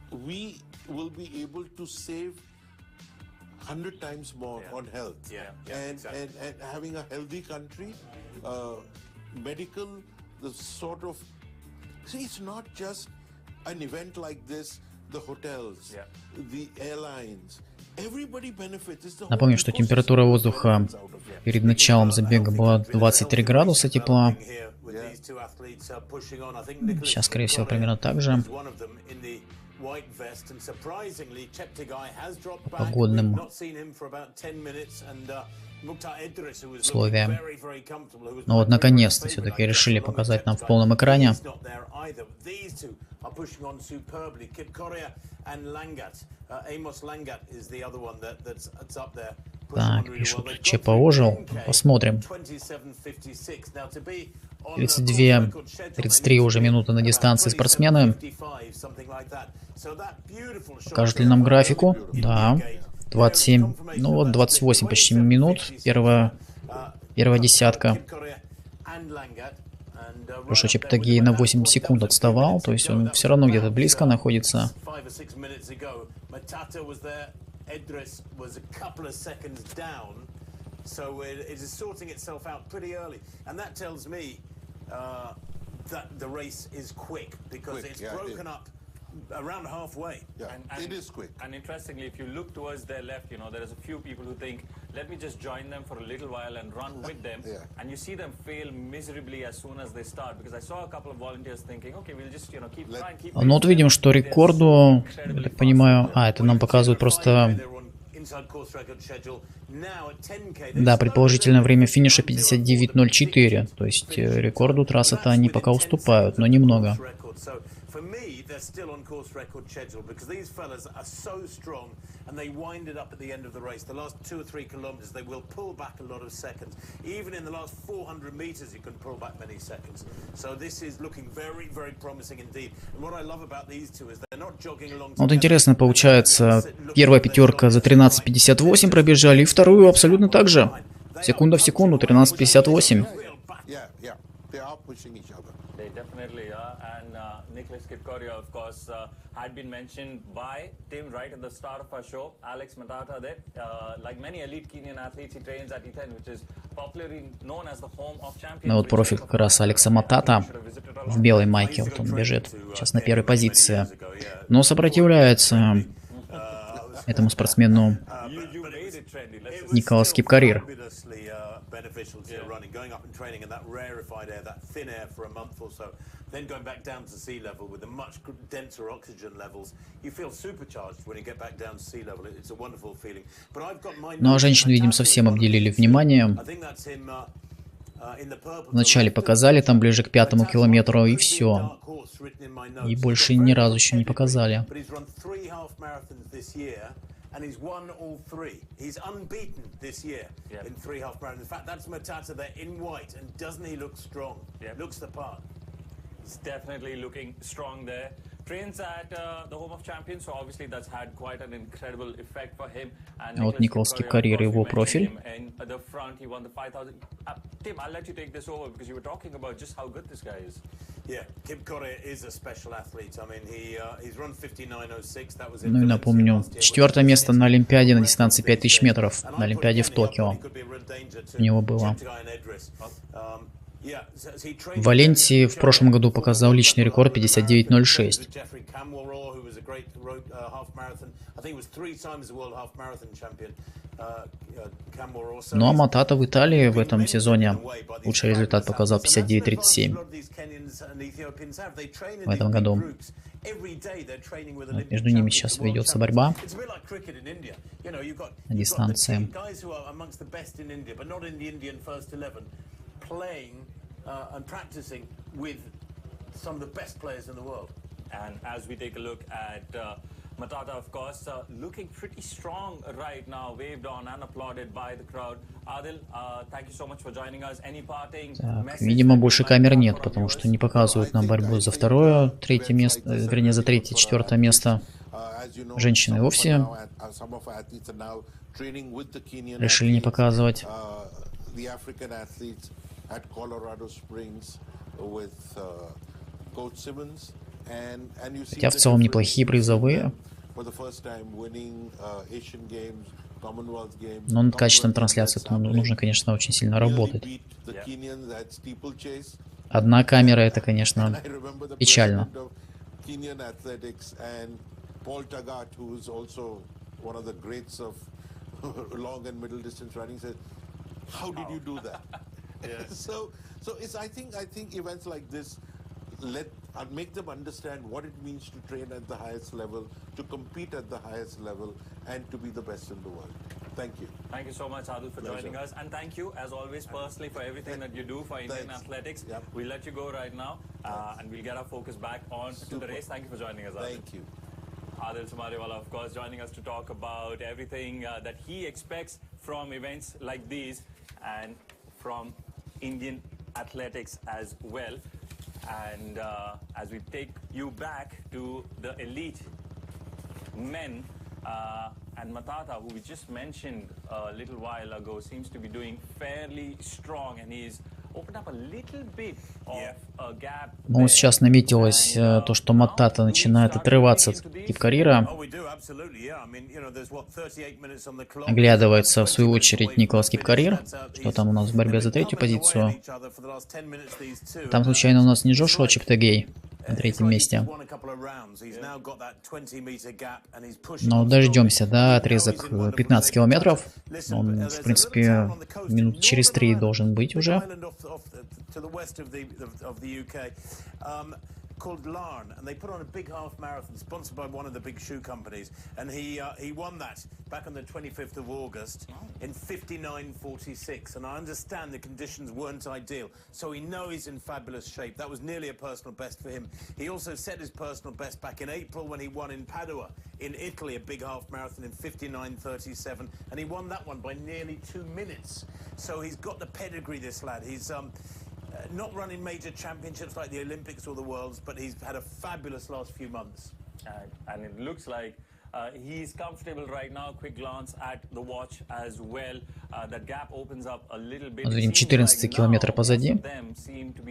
We will be able to save 100 times more on health. And having a healthy country, medical, the sort of... See, it's not just an event like this, the hotels, the airlines. Everybody benefits. Напомню, что температура воздуха перед началом забега была 23 градуса тепла. Сейчас, скорее всего, примерно так же. Погодным условиям. Но вот наконец-то все-таки решили показать нам в полном экране. Так, пишут, ЧП ожил. Посмотрим. 32-33 уже минуты на дистанции спортсмены. Покажут ли нам графику? Да. 27, ну вот 28 почти минут. Первая десятка. Прошлый Чептагей на 8 секунд отставал, то есть он все равно где-то близко находится. So it is sorting itself out pretty early, and that tells me that the race is quick because it's broken up around halfway. And it is quick. And interestingly, if you look towards their left, you know, there is a few people who think, let me just join them for a little while and run with them. And you see them fail miserably as soon as they start, because I saw a couple of volunteers thinking, okay, we'll just, you know, keep trying, keep. Ну вот видим, что рекорду, я так понимаю, это нам показывают просто Да, предположительное время финиша 59:04, то есть рекорду трассы-то они пока уступают, но немного. For me, they're still on course record schedule because these fellas are so strong and they wind it up at the end of the race. The last 2 or 3 kilometers, they will pull back a lot of seconds. Even in the last 400 meters, you can pull back many seconds. So this is looking very, very promising indeed. And what I love about these two is they're not jogging along. Вот интересно, получается, первая пятерка за 13:58 пробежали, и вторую абсолютно так же. Секунда в секунду, 13:58. They definitely are, and Nicholas Kipkoria, of course, had been mentioned by Tim right at the start of our show. Alex Matata there, like many elite Kenyan athletes, he trains at E10, which is popularly known as the home of champions. Ну вот профиль как раз Алекса Матата в белой майке, вот он бежит сейчас на первой позиции, но сопротивляется этому спортсмену Николас Кипкарир. Beneficial to your running, going up and training in that rarefied air, that thin air for a month or so, then going back down to sea level with the much denser oxygen levels. You feel supercharged when you get back down to sea level. It's a wonderful feeling. But I've got my. Ну а женщин, видим, совсем обделили вниманием. Вначале показали там ближе к 5-му километру, и все. И больше ни разу еще не показали. And he's won all 3. He's unbeaten this year in 3 half marathons. In fact, that's Matata there in white, and doesn't he look strong? Looks the part. He's definitely looking strong there. Trains at the home of champions, so obviously that's had quite an incredible effect for him. And вот Николас Кипкарир, его профиль. The front, he won the 5,000. Tim, I'll let you take this over because you were talking about just how good this guy is. Yeah, Kipkoria is a special athlete. I mean, he's run 59:06. That was. Ну и напомню, 4-е место на Олимпиаде на дистанции 5000 метров, на Олимпиаде в Токио у него было. В Валенсии в прошлом году показал личный рекорд 59:06. Ну а Матата в Италии в этом сезоне лучший результат показал 59:37 в этом году. Вот между ними сейчас ведется борьба на дистанции. And practicing with some of the best players in the world. And as we take a look at Matata, of course, looking pretty strong right now, waved on and applauded by the crowd. Adil, thank you so much for joining us. Any parting message? Видимо, больше камер нет, потому что не показывают нам борьбу за второе, третье место, вернее, за третье, четвертое место. Женщины вовсе решили не показывать. At Colorado Springs with Coach Simmons, and you see. Хотя в целом неплохие призовые. Но над качеством трансляции нужно, конечно, очень сильно работать. Одна камера — это, конечно, печально. So it's I think events like this make them understand what it means to train at the highest level, to compete at the highest level, and to be the best in the world. Thank you. Thank you so much, Adil, for joining us, and thank you, as always, personally, for everything that you do for Indian athletics. We'll let you go right now, and we'll get our focus back on to the race. Thank you for joining us, Adil. Thank you. Adil Sumariwala, of course, joining us to talk about everything that he expects from events like these, and from Indian athletics as well. And as we take you back to the elite men, and Matata, who we just mentioned a little while ago, seems to be doing fairly strong, and he's opened up a little bit of a gap. Ну, сейчас наметилось то, что Матата начинает отрываться от Кипкарира. Оглядывается в свою очередь Николас Кипкарир. Что там у нас в борьбе за третью позицию? Там случайно у нас не Джошуа Чептегей на третьем месте. Но дождемся, да, отрезок 15 километров. Он, в принципе, минут через 3 должен быть уже. called Larn, and they put on a big half marathon sponsored by one of the big shoe companies, and he won that back on the 25th of August in 59:46. And I understand the conditions weren't ideal, so we know he's in fabulous shape. That was nearly a personal best for him. He also set his personal best back in April when he won in Padua in Italy, a big half marathon in 59:37, and he won that one by nearly 2 minutes. So he's got the pedigree, this lad. He's not running major championships like the Olympics or the Worlds, but he's had a fabulous last few months. And it looks like he's comfortable right now. Quick glance at the watch as well. That gap opens up a little bit. 14 километра позади.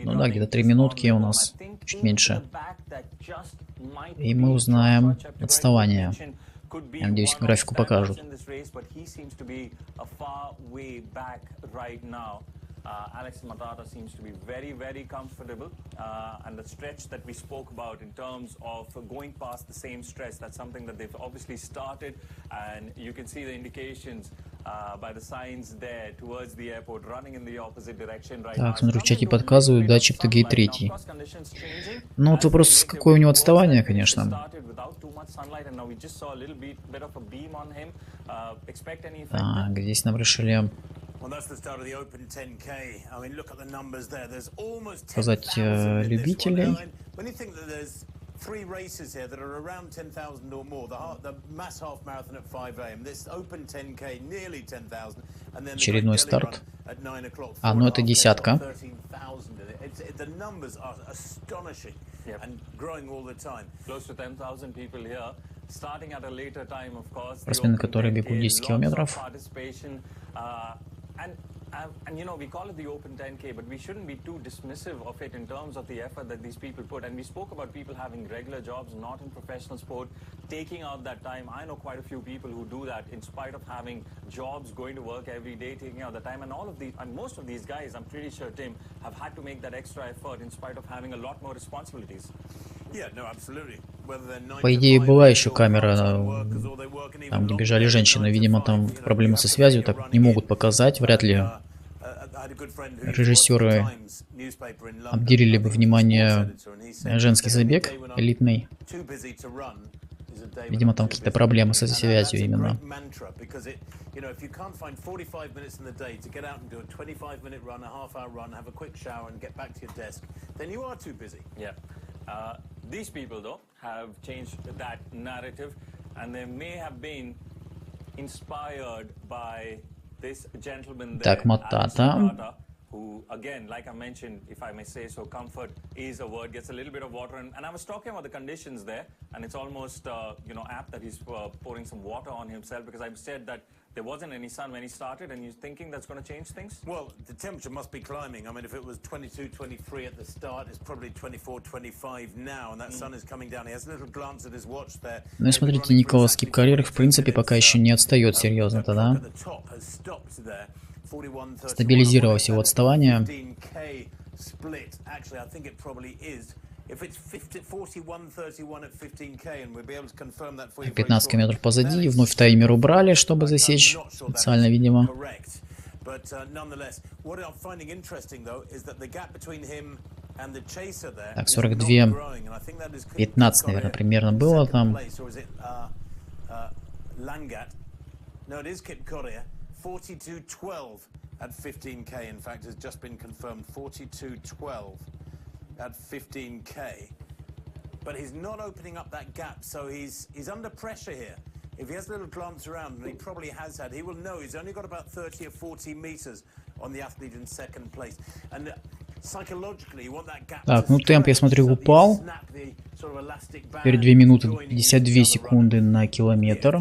Ну да, где-то 3 минутки у нас, чуть меньше. И мы узнаем отставание. Я надеюсь, графику покажут. Alex Matata seems to be very, very comfortable, and the stretch that we spoke about in terms of going past the same stretch, that's something that they've obviously started, and you can see the indications by the signs there towards the airport, running in the opposite direction right now. Так, смотрю, в чате подсказывают, датчик ТГ 3. Ну вот вопрос, какое у него отставание, конечно. Так, здесь нам решили сказать любителей. Three races here that are around 10,000 or more. The mass half marathon at 5 a.m. This open 10k, nearly 10,000, and then очередной старт. at 9 o'clock. А, ну это десятка. 13,000. The numbers are astonishing and growing all the time. Close to 10,000 people here. Starting at a later time, of course. Спортсмены, которые бегут 10 километров. And you know, we call it the open 10k, but we shouldn't be too dismissive of it in terms of the effort that these people put. And we spoke about people having regular jobs, not in professional sport, taking out that time. I know quite a few people who do that in spite of having jobs, going to work every day, taking out the time. And all of these, and most of these guys, I'm pretty sure, Tim, have had to make that extra effort in spite of having a lot more responsibilities. Yeah, no, absolutely. По идее, была еще камера, там, где бежали женщины. Видимо, там проблемы со связью, так не могут показать. Вряд ли режиссеры обделили бы внимание женский забег элитный. Видимо, там какие-то проблемы со связью именно. These people, though, have changed that narrative, and they may have been inspired by this gentleman there, Так, Матата. who, again, like I mentioned, if I may say so, comfort is a word, gets a little bit of water. And I was talking about the conditions there, and it's almost, you know, apt that he's pouring some water on himself, because I've said that there wasn't any sun when he started, and you're thinking that's going to change things? Well, the temperature must be climbing. I mean, if it was 22, 23 at the start, it's probably 24, 25 now, and that sun is coming down. He has a little glance at his watch there. Ну и смотрите, Николас Кипкарьер, в принципе, пока еще не отстает серьезно-то, да? Стабилизировалось его отставание. 15 километров позади, вновь таймер убрали, чтобы засечь специально, видимо. Так, 42-15, наверное, примерно было там. 42.12 at 15k, in fact, has just been confirmed. 42.12 at 15k. But he's not opening up that gap, so he's under pressure here. If he has a little glance around, and he probably has had, he will know he's only got about 30 or 40 meters on the athlete in second place. And psychologically, you want that gap. Так, ну темп, я смотрю, упал. Теперь 2 минуты 52 секунды на километр.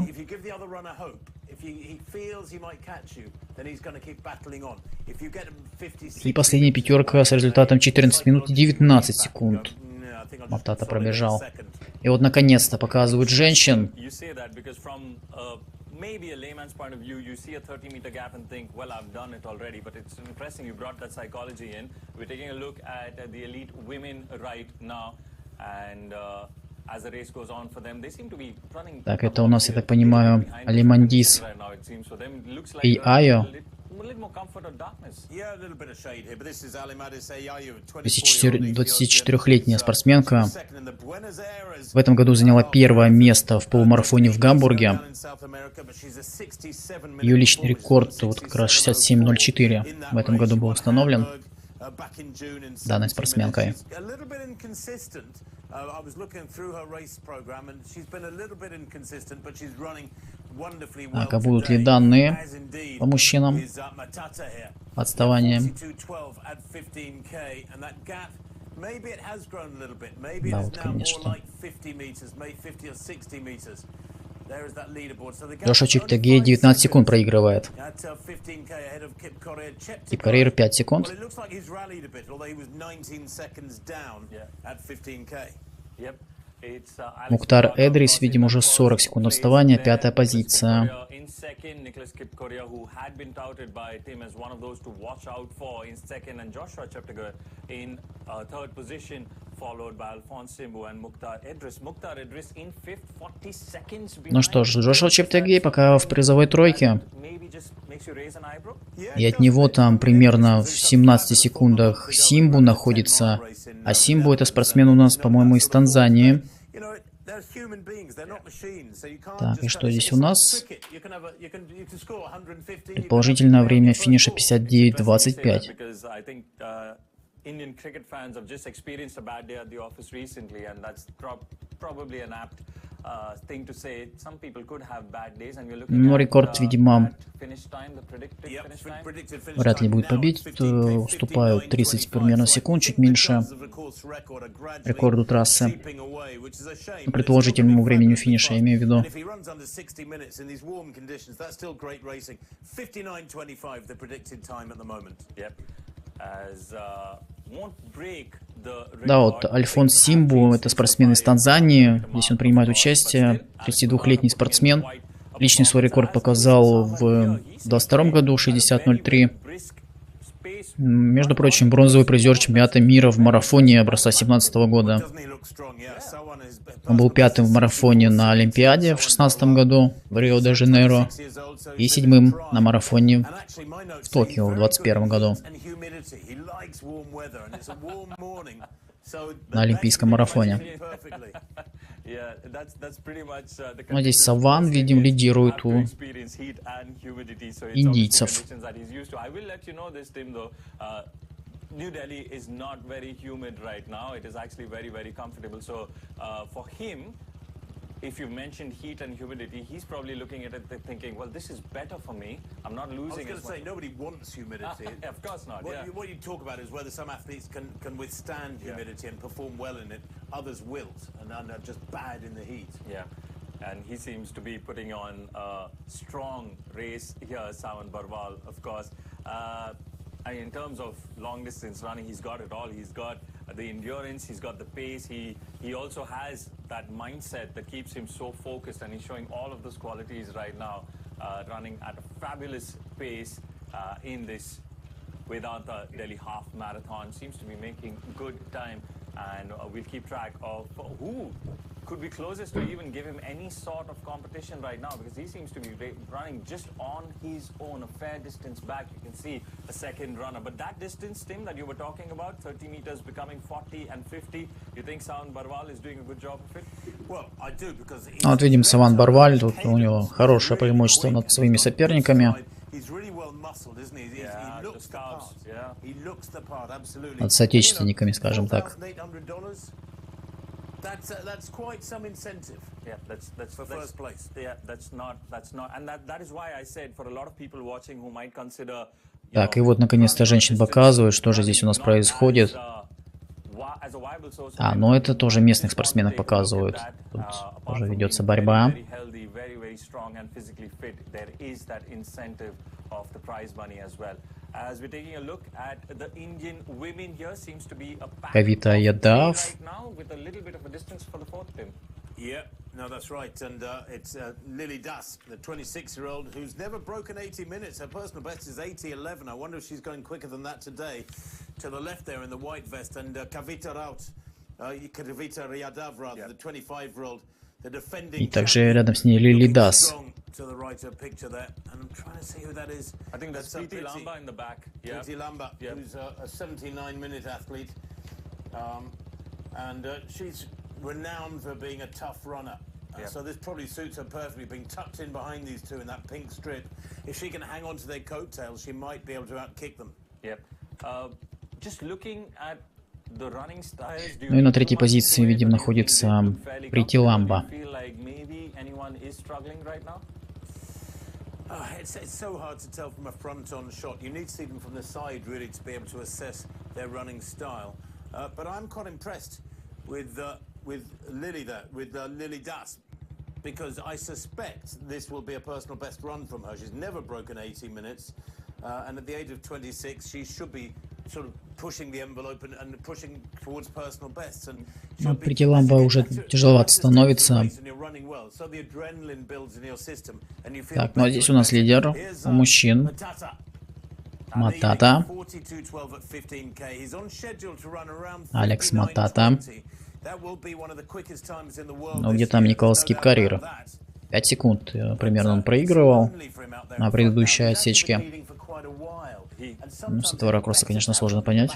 И последняя пятерка с результатом 14 минут и 19 секунд. Матата пробежал. И вот наконец-то показывают женщин. Maybe a layman's point of view, you see a 30-meter gap and think, well, I've done it already. But it's interesting you brought that psychology in. We're taking a look at the elite women right now. And as the race goes on for them, they seem to be running. Так, это у нас, я так понимаю, Алимандис и Айо. 24-летняя спортсменка в этом году заняла первое место в полумарафоне в Гамбурге. Ее личный рекорд вот как раз 67.04 в этом году был установлен данной спортсменкой. Так, а будут ли данные по мужчинам? Отставание. Да, вот, конечно. Джошуа Чептегей 19 секунд проигрывает. Кип Корейр 5 секунд. Мухтар Эдрис, видимо, уже 40 секунд отставания, пятая позиция. Ну что ж, Джошуа Чептегей пока в призовой тройке. И от него там примерно в 17 секундах Симбу находится. А Симбу — это спортсмен у нас, по-моему, из Танзании. Так, и что здесь у нас? Предположительное время финиша 59:25. Но рекорд, видимо, вряд ли будет побить. Уступают 30 примерно секунд, чуть меньше рекорду трассы. Предположительному времени финиша, я имею в виду. Да, вот Альфонс Симбу, это спортсмен из Танзании. Здесь он принимает участие. 32-летний спортсмен. Личный свой рекорд показал в 2022 году 60:03. Между прочим, бронзовый призер чемпионата мира в марафоне образца 2017 года. Он был пятым в марафоне на Олимпиаде в 2016 году в Рио-де-Жанейро и седьмым на марафоне в Токио в 2021 году. На олимпийском марафоне. Но здесь Саван, видим, лидирует у индийцев. New Delhi is not very humid right now. It is actually very, very comfortable. So for him, if you mentioned heat and humidity, he's probably looking at it thinking, well, this is better for me. I'm not losing. I was going to say, nobody wants humidity. Of course not. What you talk about is whether some athletes can withstand humidity and perform well in it. Others wilt and are just bad in the heat. Yeah. And he seems to be putting on a strong race here, Sawan Barwal, of course. In terms of long distance running, he's got it all. He's got the endurance, he's got the pace. He also has that mindset that keeps him so focused, and he's showing all of those qualities right now, running at a fabulous pace in this Vedanta Delhi half marathon. Seems to be making good time, and we'll keep track of who could be closest to even give him any sort of competition right now, because he seems to be running just on his own, a fair distance back. You can see a second runner, but that distance, Tim, that you were talking about, 30 meters becoming 40 and 50, you think Sawan Barwal is doing a good job of it? Well, I do, because вот видим, Саван Барваль, тут у него хорошее преимущество над своими соперниками. Над соотечественниками, скажем так. That's quite some incentive. Yeah, that's for first place. Yeah, that's not, and that is why I said for a lot of people watching who might consider. Так, и вот наконец-то женщин показывают, что же здесь у нас происходит. Ну это тоже местных спортсменов показывают. Тут тоже ведется борьба. Кавита Ядав. Yeah, no, that's right, and it's Lily Das, the 26-year-old who's never broken 80 minutes. Her personal best is 80:11. I wonder if she's going quicker than that today. To the left there in the white vest, and Kavita Yadav, rather, the 25-year-old И также рядом с ней Лили Дас. To the right of the picture there, and I'm trying to see who that is. I think that's P.T. Lamba in the back. Yeah. P.T. Lamba, who's a 79-minute athlete, and she's renowned for being a tough runner. So this probably suits her perfectly, being tucked in behind these two in that pink strip. If she can hang on to their coattails, she might be able to outkick them. Yep. Just looking at the running styles. Ну и на третьей позиции, видим, находится Прити Ламба. It's so hard to tell from a front-on shot. You need to see them from the side, really, to be able to assess their running style. But I'm quite impressed with Lily there, with Lily Das, because I suspect this will be a personal best run from her. She's never broken 80 minutes, and at the age of 26, she should be sort of pushing the envelope and pushing towards personal bests. And Прити Ламба уже тяжеловато становится. Так, ну а здесь у нас лидер у мужчин. Матата. Алекс Матата. Ну где там Николас Кипкарир? 5 секунд примерно он проигрывал на предыдущей отсечке. Ну, с этого ракурса, конечно, сложно понять.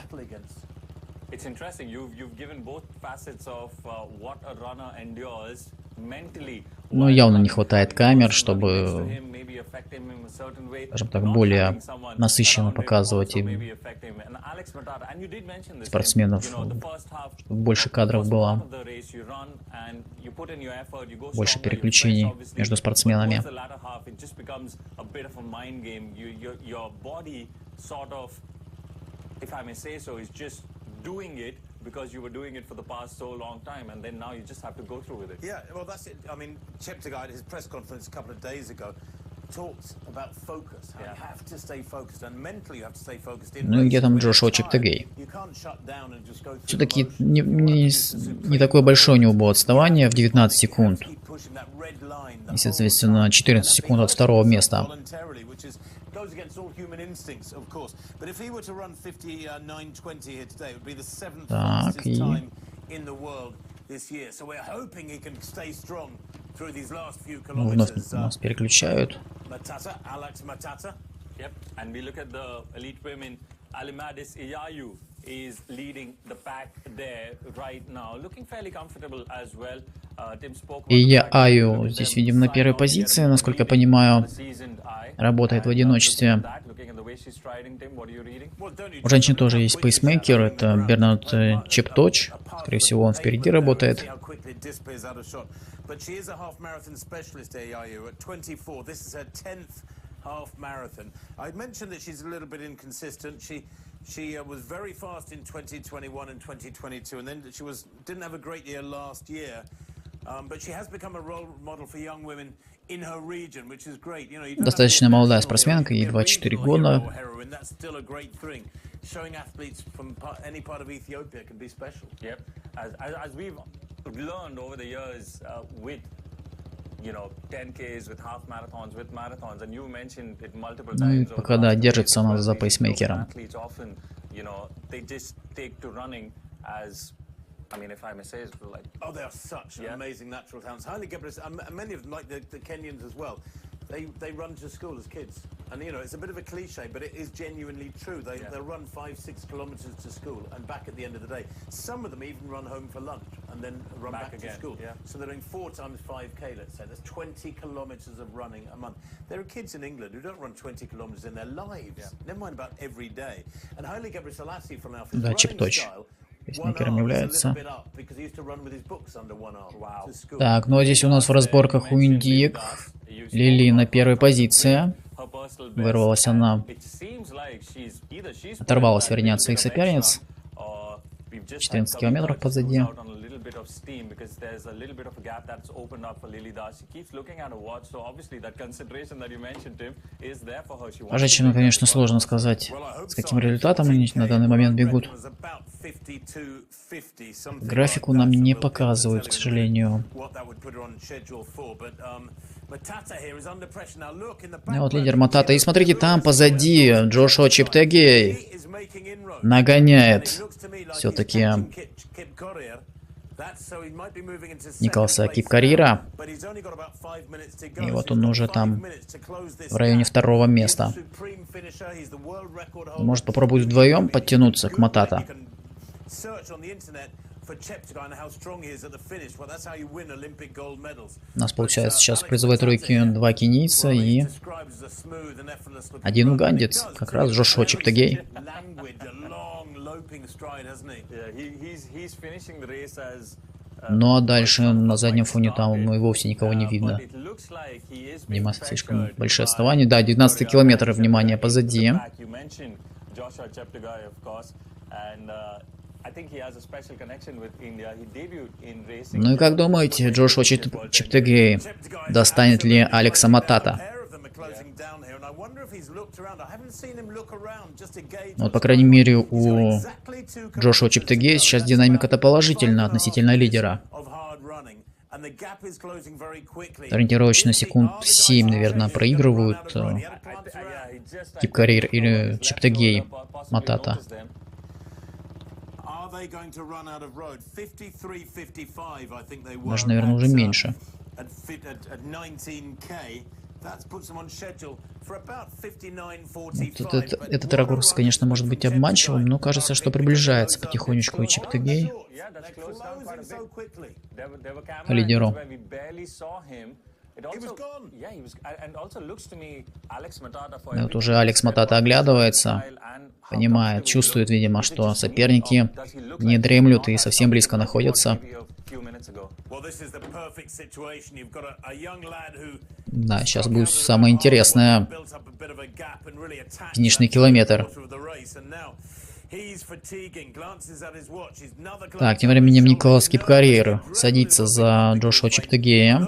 Но явно не хватает камер, чтобы, скажем так, более насыщенно показывать им спортсменов, чтобы больше кадров было, больше переключений между спортсменами. If I may say so, is just doing it because you were doing it for the past so long time, and then now you just have to go through with it. Yeah, well, that's it. I mean, Cheptegei at his press conference a couple of days ago talked about focus. You have to stay focused, and mentally you have to stay focused. Ну и где там Джошуа Чептегей? Все-таки не такое большое у него было отставание в 19 секунд. И, соответственно, 14 секунд от второго места. Goes against all human instincts, of course. But if he were to run 59:20 here today, it would be the 7th fastest time in the world this year. So we're hoping he can stay strong through these last few kilometers. Нас переключают. Matata, Alex Matata. Yep. And we look at the elite women. Alimadis Iyayu is leading the pack there right now, looking fairly comfortable as well. И я Аю здесь видим на первой позиции, насколько я понимаю, работает в одиночестве. У женщин тоже есть пейсмейкер, это Бернард Чепточ, скорее всего он впереди работает. Half marathon. I mentioned that she's a little bit inconsistent. She was very fast in 2021 and 2022, and then she didn't have a great year last year. But she has become a role model for young women in her region, which is great. You know, достаточно молодая спортсменка, ей 24 года. That's still a great thing. Showing athletes from any part of Ethiopia can be special. Yep. As we've learned over the years with 10Ks, with half marathons, with marathons, and you mentioned it multiple times. Ну и пока, да, держится она за пейсмейкером. They just take to running as, I mean, if I may say, like, oh, they are such amazing natural talents. Haile Gebrselassie, and many of them, like the Kenyans as well, they run to school as kids. And, you know, it's a bit of a cliche, but it is genuinely true. They'll run 5-6 kilometers to school and back at the end of the day. Some of them even run home for lunch and then run back again to school. Yeah. So they're doing 4 times 5K, let's say. That's 20 kilometers of running a month. There are kids in England who don't run 20 kilometers in their lives. Never mind about every day. And Haile Gebrselassie from his running style, пейсмейкером является. Так, ну а здесь у нас в разборках у индиек Лили на первой позиции. Вырвалась она, оторвалась, вернее, от своих соперниц. 14 километров позади. По женщинам, конечно, сложно сказать, с каким результатом они на данный момент бегут. Графику нам не показывают, к сожалению. Ну, вот лидер Матата. И смотрите, там позади Джошуа Чептегей нагоняет все-таки Николаса Кипкарира. И вот он уже там в районе второго места. Может попробовать вдвоем подтянуться к Матата. У нас получается сейчас в призовой тройке 2 кенийца и 1 угандец. Как раз Джошуа Чептегей. Ну а дальше на заднем фоне там и вовсе никого не видно. Видимо, слишком большие отставания. Да, 19 километр, внимание, позади. Ну и как думаете, Джошуа Чептегей достанет ли Алекса Матата? Вот, по крайней мере, у Джошуа Чептегея сейчас динамика-то положительна относительно лидера. Ориентировочно секунд 7, наверное, проигрывают Кипкарир или Чептегей Матата. Даже, наверное, уже меньше. Этот ракурс, конечно, может быть обманчивым, но кажется, что приближается потихонечку и Чептегей к лидеру. И вот уже Алекс Матата оглядывается, понимает, чувствует, видимо, что соперники не дремлют и совсем близко находятся. Да, сейчас будет самое интересное. Финишный километр. Так, тем временем Николас Кипкарир садится за Джошуа Чептегея.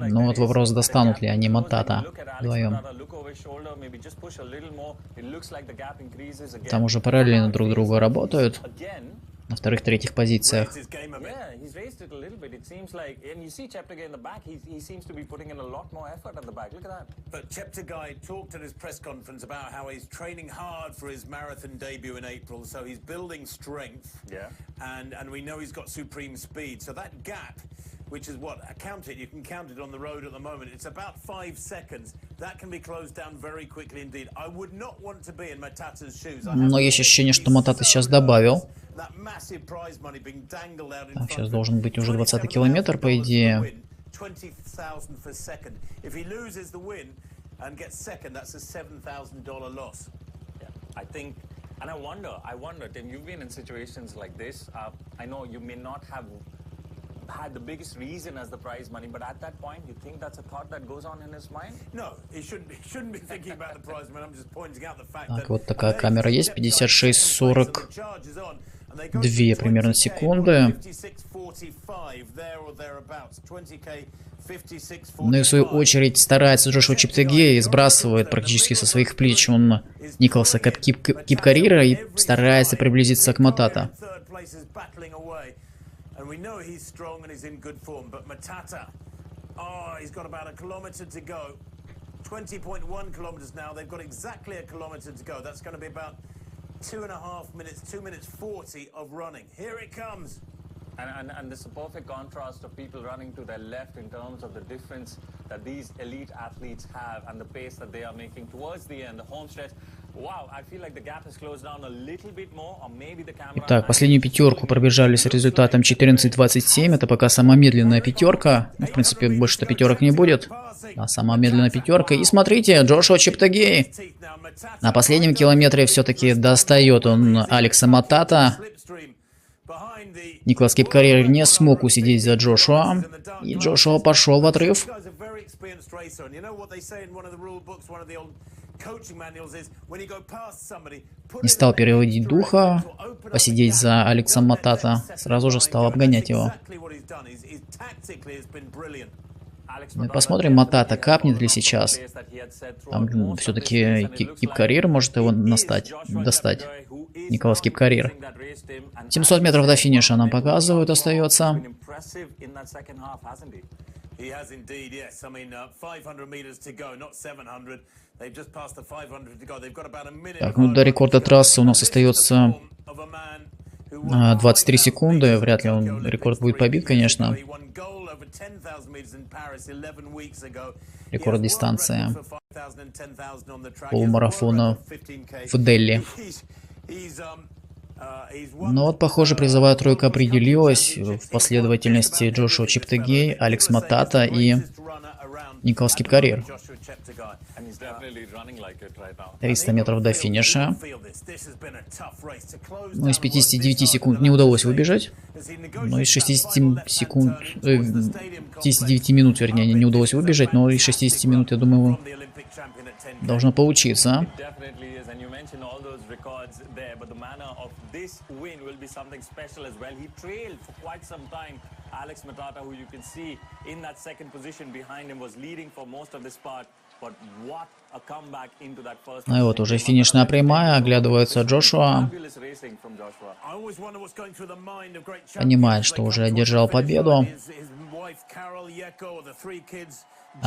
Ну вот вопрос, достанут ли они Матата вдвоем. Там уже параллельно друг друга работают на вторых-третьих позициях. Which is what? Count it. You can count it on the road at the moment. It's about 5 seconds. That can be closed down very quickly indeed. I would not want to be in Matata's shoes. Но есть ощущение, что Матата сейчас добавил. Так, сейчас должен быть уже 20-й километр, по идее. And I wonder, Tim, you've been in situations like this. I know you may not have had the biggest reason as the prize money, but at that point, you think that's a thought that goes on in his mind? No, he shouldn't be thinking about the prize money. I'm just pointing out the fact that. Так, вот такая камера есть, 56-42 примерно секунды. Ну и в свою очередь старается Джошуа Чептегей, сбрасывает практически со своих плеч он Николаса Кипкарира и старается приблизиться к Матата. And we know he's strong and he's in good form, but Matata, oh, he's got about a kilometer to go. 20.1 kilometers now. They've got exactly a kilometer to go. That's going to be about 2.5 minutes, 2 minutes 40 of running. Here it comes. And this is a perfect contrast of people running to their left in terms of the difference that these elite athletes have and the pace that they are making towards the end, the home stretch. Wow, I feel like the gap has closed down a little bit more, or maybe the camera. Итак, последнюю пятерку пробежали с результатом 14:27. Это пока самая медленная пятерка. Ну, в принципе, больше-то пятерок не будет. А самая медленная пятерка. И смотрите, Джошуа Чептегей на последнем километре все-таки достает он Алекса Матата. Николас Кипкарир не смог усидеть за Джошуа, и Джошуа пошел в отрыв. Не стал переводить духа, посидеть за Алексом Матата, сразу же стал обгонять его. Мы посмотрим, Матата капнет ли сейчас. Там все-таки Кипкарир может его достать. Николас Кипкарир. 700 метров до финиша нам показывают, остается. He has indeed, yes. I mean, 500 meters to go, not 700. They've just passed the 500 to go. They've got about a minute. Так, ну до рекорда трассы у нас остается 23 секунды. Вряд ли он рекорд будет побит, конечно. Рекорд дистанции полумарафона в Дели. Но вот, похоже, призовая тройка определилась в последовательности: Джошуа Чептегей, Алекс Матата и Николас Кипкарир. 300 метров до финиша. Ну, из 59 секунд не удалось выбежать. Но из 60 секунд... 59 минут, вернее, не удалось выбежать, но из 60 минут, я думаю, должно получиться. Alex Matata, who you can see in that second position behind him, was leading for most of this part. But what a comeback into that first. Ну и вот уже финишная прямая, оглядывается Джошуа. Понимает, что уже одержал победу.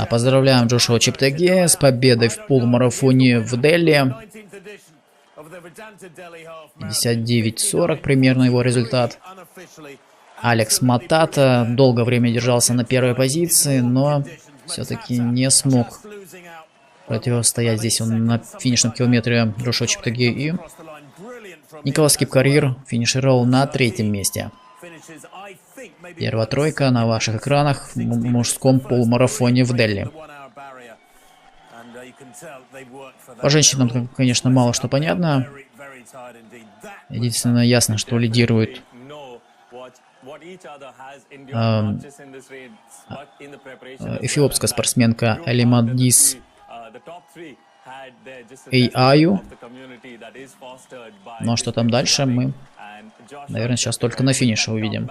Поздравляем Джошуа Чептегея с победой в полумарафоне в Дели. 59:40 примерно его результат. Алекс Матата долгое время держался на первой позиции, но все-таки не смог противостоять здесь он на финишном километре Джошуа Чептегею. И Николас Кипкарир финишировал на 3-м месте. Первая тройка на ваших экранах в мужском полумарафоне в Дели. По женщинам, конечно, мало что понятно. Единственное, ясно, что лидирует эфиопская спортсменка Элимадис Эйаю. Но что там дальше, мы, наверное, сейчас только на финише увидим.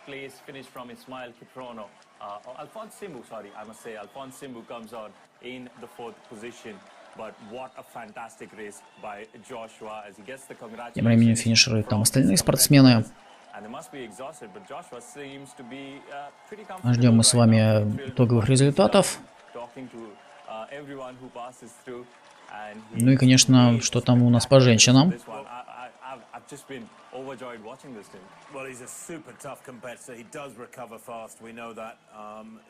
Place finish from Ismail Kiprono. Alphonse Simbu, sorry, I must say, Alphonse Simbu comes on in the 4th position. But what a fantastic race by Joshua as he gets the congratulations. Тем временем финишируют там остальные спортсмены. Ждем мы с вами итоговых результатов. Ну и, конечно, что там у нас по женщинам. Overjoyed watching this team. Well, he's a super tough competitor. He does recover fast. We know that.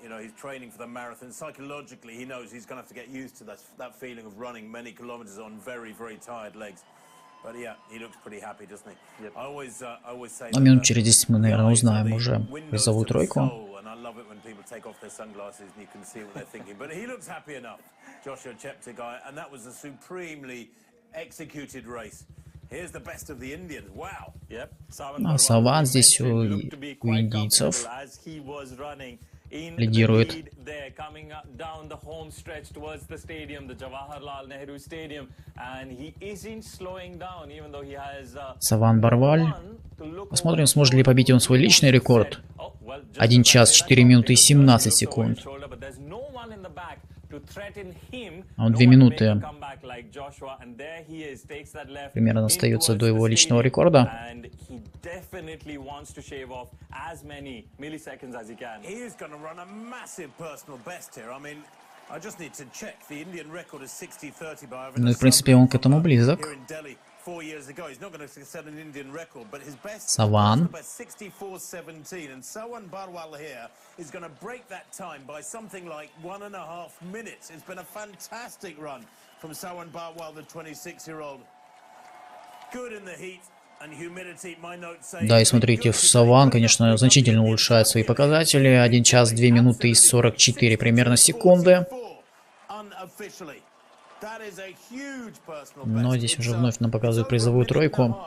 You know, he's training for the marathon. Psychologically, he knows he's going to have to get used to that feeling of running many kilometers on very, very tired legs. But yeah, he looks pretty happy, doesn't he? Yep. I always say. На минут через 10 мы, наверное, узнаем уже призовую тройку. And I love it when people take off their sunglasses and you can see what they're thinking. But he looks happy enough, Joshua Cheptegei, and that was a supremely executed race. Саван здесь у индийцев лидирует. Саван Барваль. Посмотрим, сможет ли побить он свой личный рекорд. 1 час 4 минуты и 17 секунд. А он 2 минуты примерно остается до его личного рекорда. Ну и в принципе он к этому близок. Саван. Да, и смотрите, Саван, конечно, значительно улучшает свои показатели. 1 час 2 минуты и 44 примерно секунды. Но здесь уже вновь нам показывают призовую тройку.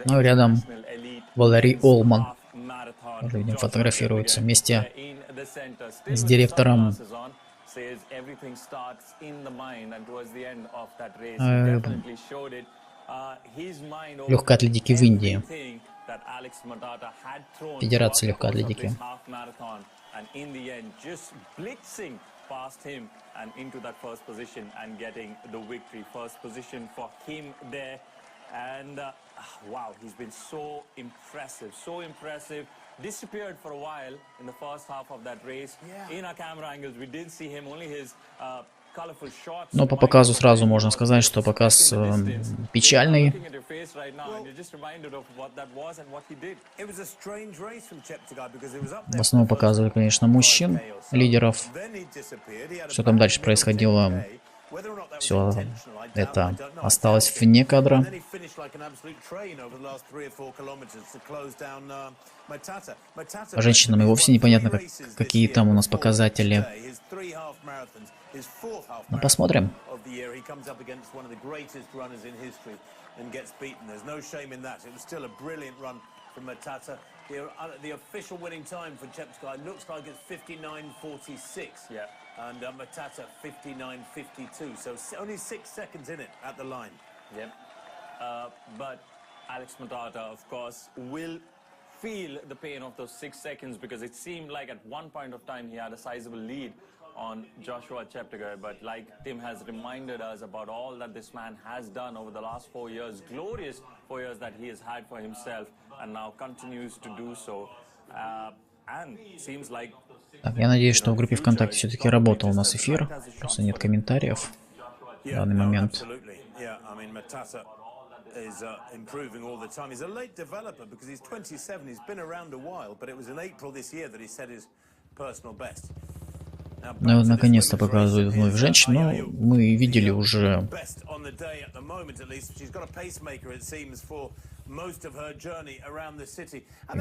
Ну, рядом Валерий Олман. Уже видим, фотографируется вместе с директором says everything starts in the mind, and towards the end of that race, he definitely showed it. His mind Легкой атлетики в Индии. everything that Alex Matata had thrown Федерация throughout the легкой course of атлетики. this half marathon, and in the end, just blitzing past him and into that first position and getting the victory. First position for him there, and wow, he's been so impressive, so impressive. Disappeared for a while in the first half of that race. In our camera angles, we did see him, only his colorful shots. Но по показу сразу можно сказать, что показ печальный. Looking at your face right now, and you're just reminded of what that was and what he did. It was a strange race from Cheptegei because he was up В there. основном показывали, конечно, мужчин, лидеров. Then he disappeared. He had a Что там дальше происходило, whether or not that was все intentional, I это don't know. осталось вне кадра. And then he finished like an absolute train over the last 3 or 4 kilometers to close down Matata. Matata. По женщинам и вовсе непонятно, какие там у нас показатели. His 3 half marathons, his 4th half Ну, marathon посмотрим. of the year. He comes up against one of the greatest runners in history and gets beaten. There's no shame in that. It was still a brilliant run from Matata. The official winning time for Cheptegei looks like it's 59:46. Yeah. And Matata 59:52. So only 6 seconds in it at the line. Yep. But Alex Matata, of course, will feel the pain of those 6 seconds because it seemed like at one point of time he had a sizable lead on Joshua Cheptegei. But like Tim has reminded us about all that this man has done over the last 4 years, glorious 4 years that he has had for himself, and now continues to do so. And seems like. Так, я надеюсь, что в группе ВКонтакте все-таки работал у нас эфир. Просто нет комментариев в данный момент. Is improving all the time. He's a late developer because he's 27. He's been around a while, but it was in April this year that he set his personal best. Ну вот наконец-то показывают вновь женщин, но мы видели уже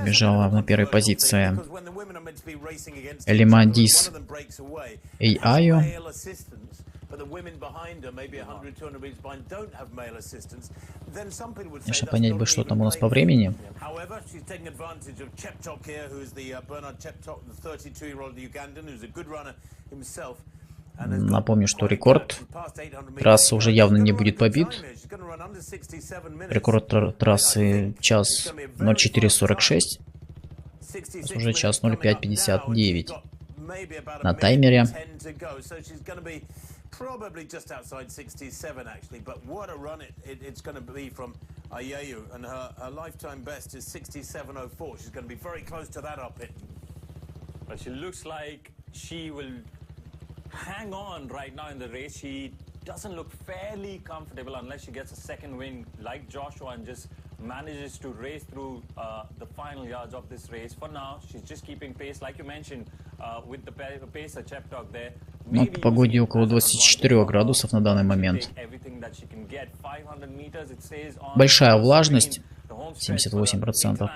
бежала на первой позиции Элимадис Айо. Конечно, понять бы, что там у нас по времени. Напомню, что рекорд трассы уже явно не будет побит. Рекорд трассы час 04:46. Уже час 05:59 на таймере. Probably just outside 67 actually, but what a run it's going to be from Ayayu, and her lifetime best is 67:04. She's going to be very close to that up it. But she looks like she will hang on right now in the race. She doesn't look fairly comfortable unless she gets a second win like Joshua and just manages to race through the final yards of this race. For now, she's just keeping pace, like you mentioned, with the pacer Cheptegei there. Ну, по погоде около 24 градусов на данный момент. Большая влажность, 78%.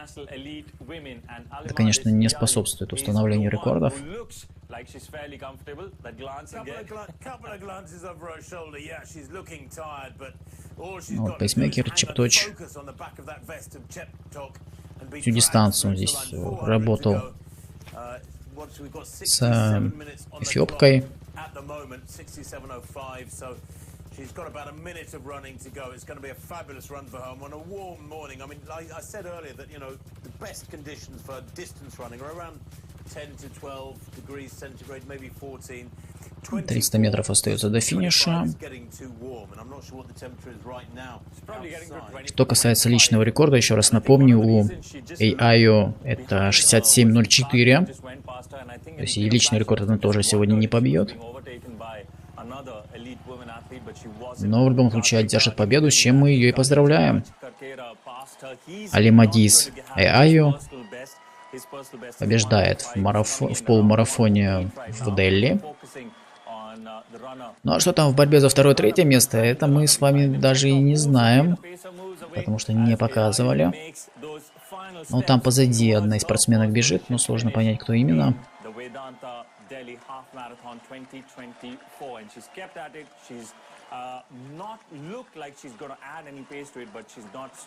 Это, конечно, не способствует установлению рекордов. Вот, пейсмейкер, чип-точ. Всю дистанцию он здесь работал с эфиопкой. She's got about a minute of running to go. It's going to be a fabulous run for her. On a warm morning, I mean, I said earlier that, you know, the best conditions for distance running are around 10 to 12 degrees centigrade, maybe 14. 300 метров остается до финиша. Что касается личного рекорда, еще раз напомню, у Айо это 67:04. То есть и личный рекорд она тоже сегодня не побьет. Но в любом случае одержит победу, с чем мы ее и поздравляем. Элимадис Айо побеждает в полумарафоне в Дели. Ну а что там в борьбе за 2-3 место, это мы с вами даже и не знаем, потому что не показывали. Ну там позади одна из спортсменок бежит, но сложно понять, кто именно.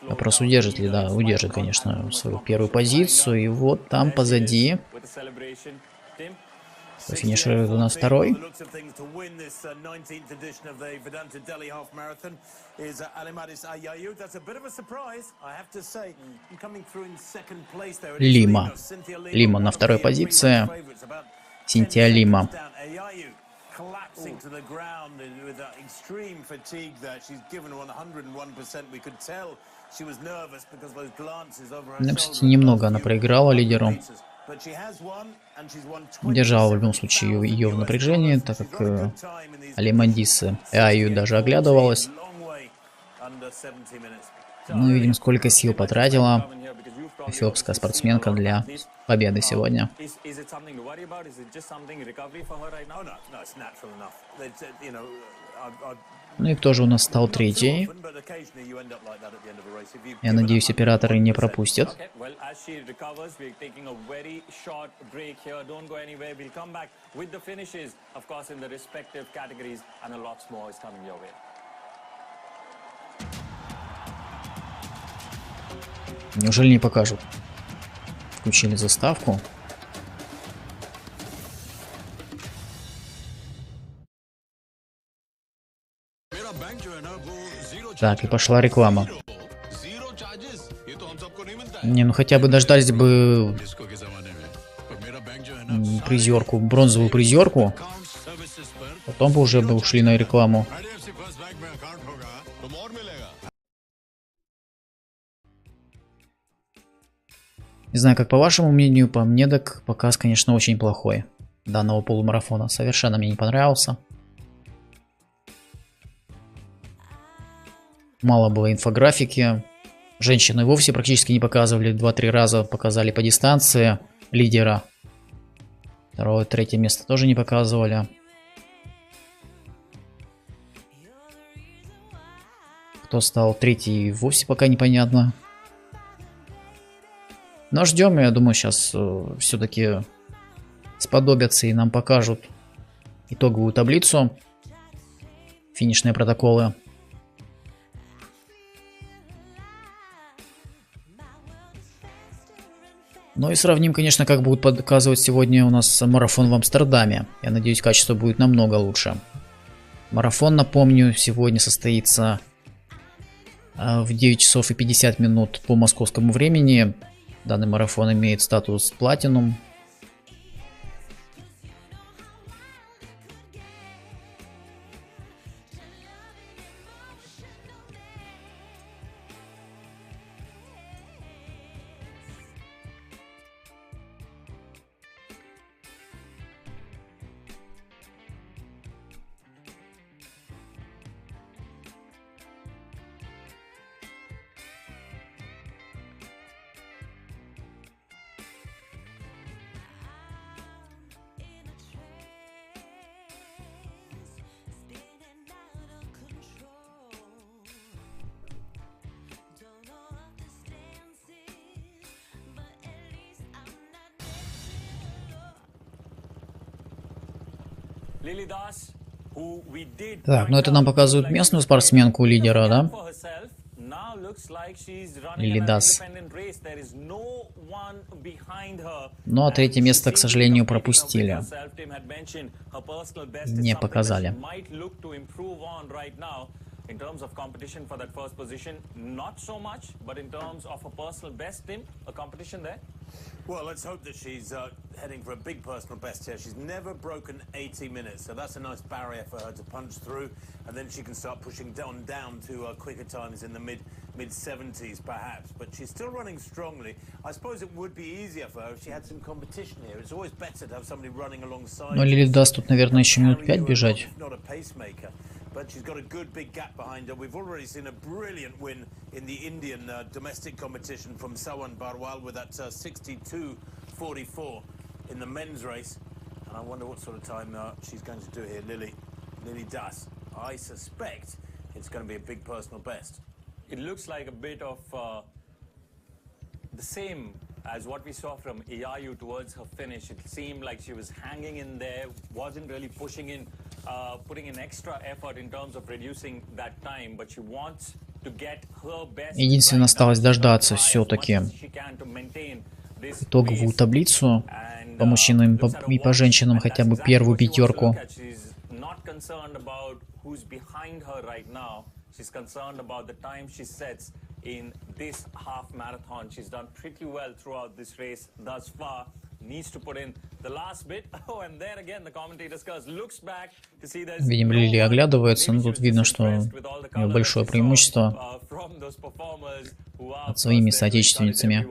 Вопрос, удержит ли, да, удержит, конечно, свою первую позицию. И вот там позади Финиширует у нас второй. Лима. Лима на второй позиции. Синтия Лима. Ну, кстати, немного она проиграла лидеру. Держала в любом случае ее в напряжении, так как Алимандиса Аю даже оглядывалась. Ну, видим, сколько сил потратила эфиопская спортсменка для победы сегодня. Ну и кто же у нас стал третий? Я надеюсь, операторы не пропустят. Неужели не покажут? Включили заставку. Так, и пошла реклама. Не, ну хотя бы дождались бы призерку, бронзовую призерку. Потом бы уже ушли на рекламу. Не знаю, как по вашему мнению, по мне так показ, конечно, очень плохой данного полумарафона. Совершенно мне не понравился. Мало было инфографики. Женщины вовсе практически не показывали. 2-3 раза показали по дистанции лидера. Второе, третье место тоже не показывали. Кто стал третий, вовсе пока непонятно. Но ждем, я думаю, сейчас все-таки сподобятся и нам покажут итоговую таблицу. Финишные протоколы. Ну и сравним, конечно, как будут показывать сегодня у нас марафон в Амстердаме. Я надеюсь, качество будет намного лучше. Марафон, напомню, сегодня состоится в 9 часов и 50 минут по московскому времени. Данный марафон имеет статус Platinum. Так, ну это нам показывают местную спортсменку лидера, да? Лилидас. Ну а третье место, к сожалению, пропустили. Не показали. In terms of competition for that first position, not so much, but in terms of a personal best, Tim, a competition there? Well, let's hope that she's heading for a big personal best here. She's never broken 80 minutes, so that's a nice barrier for her to punch through, and then she can start pushing down to quicker times in the mid-70s, perhaps. But she's still running strongly. I suppose it would be easier for her if she had some competition here. It's always better to have somebody running alongside. Ну, Лилидас тут, наверное, еще минут 5 бежать. But she's got a good big gap behind her. We've already seen a brilliant win in the Indian domestic competition from Sawan Barwal with that 62.44 in the men's race. And I wonder what sort of time she's going to do here, Lily Das. I suspect it's going to be a big personal best. It looks like a bit of the same as what we saw from Iyayu towards her finish. It seemed like she was hanging in there, wasn't really pushing in, putting in extra effort in terms of reducing that time, but she wants to get her best. Единственное, осталось дождаться все-таки итоговую таблицу по мужчинам и по женщинам, хотя бы первую пятерку. In this half marathon, she's done pretty well throughout this race thus far. Needs to put in the last bit. Oh, and there again, the commentator looks back to see there's. Видим, Лили оглядывается, но тут видно, что у нее большое преимущество над своими соотечественницами.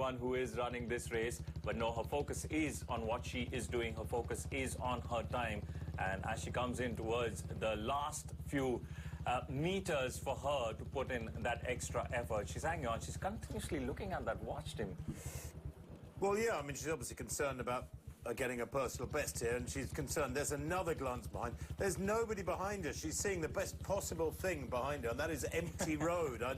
But no, her focus is on what she is doing. Her focus is on her time, and as she comes in towards the last few meters for her to put in that extra effort. She's hanging on. She's continuously looking at that watch, Tim. Well, yeah, I mean, she's obviously concerned about getting a personal best here, and she's concerned. There's another glance behind. There's nobody behind her. She's seeing the best possible thing behind her, and that is empty road. I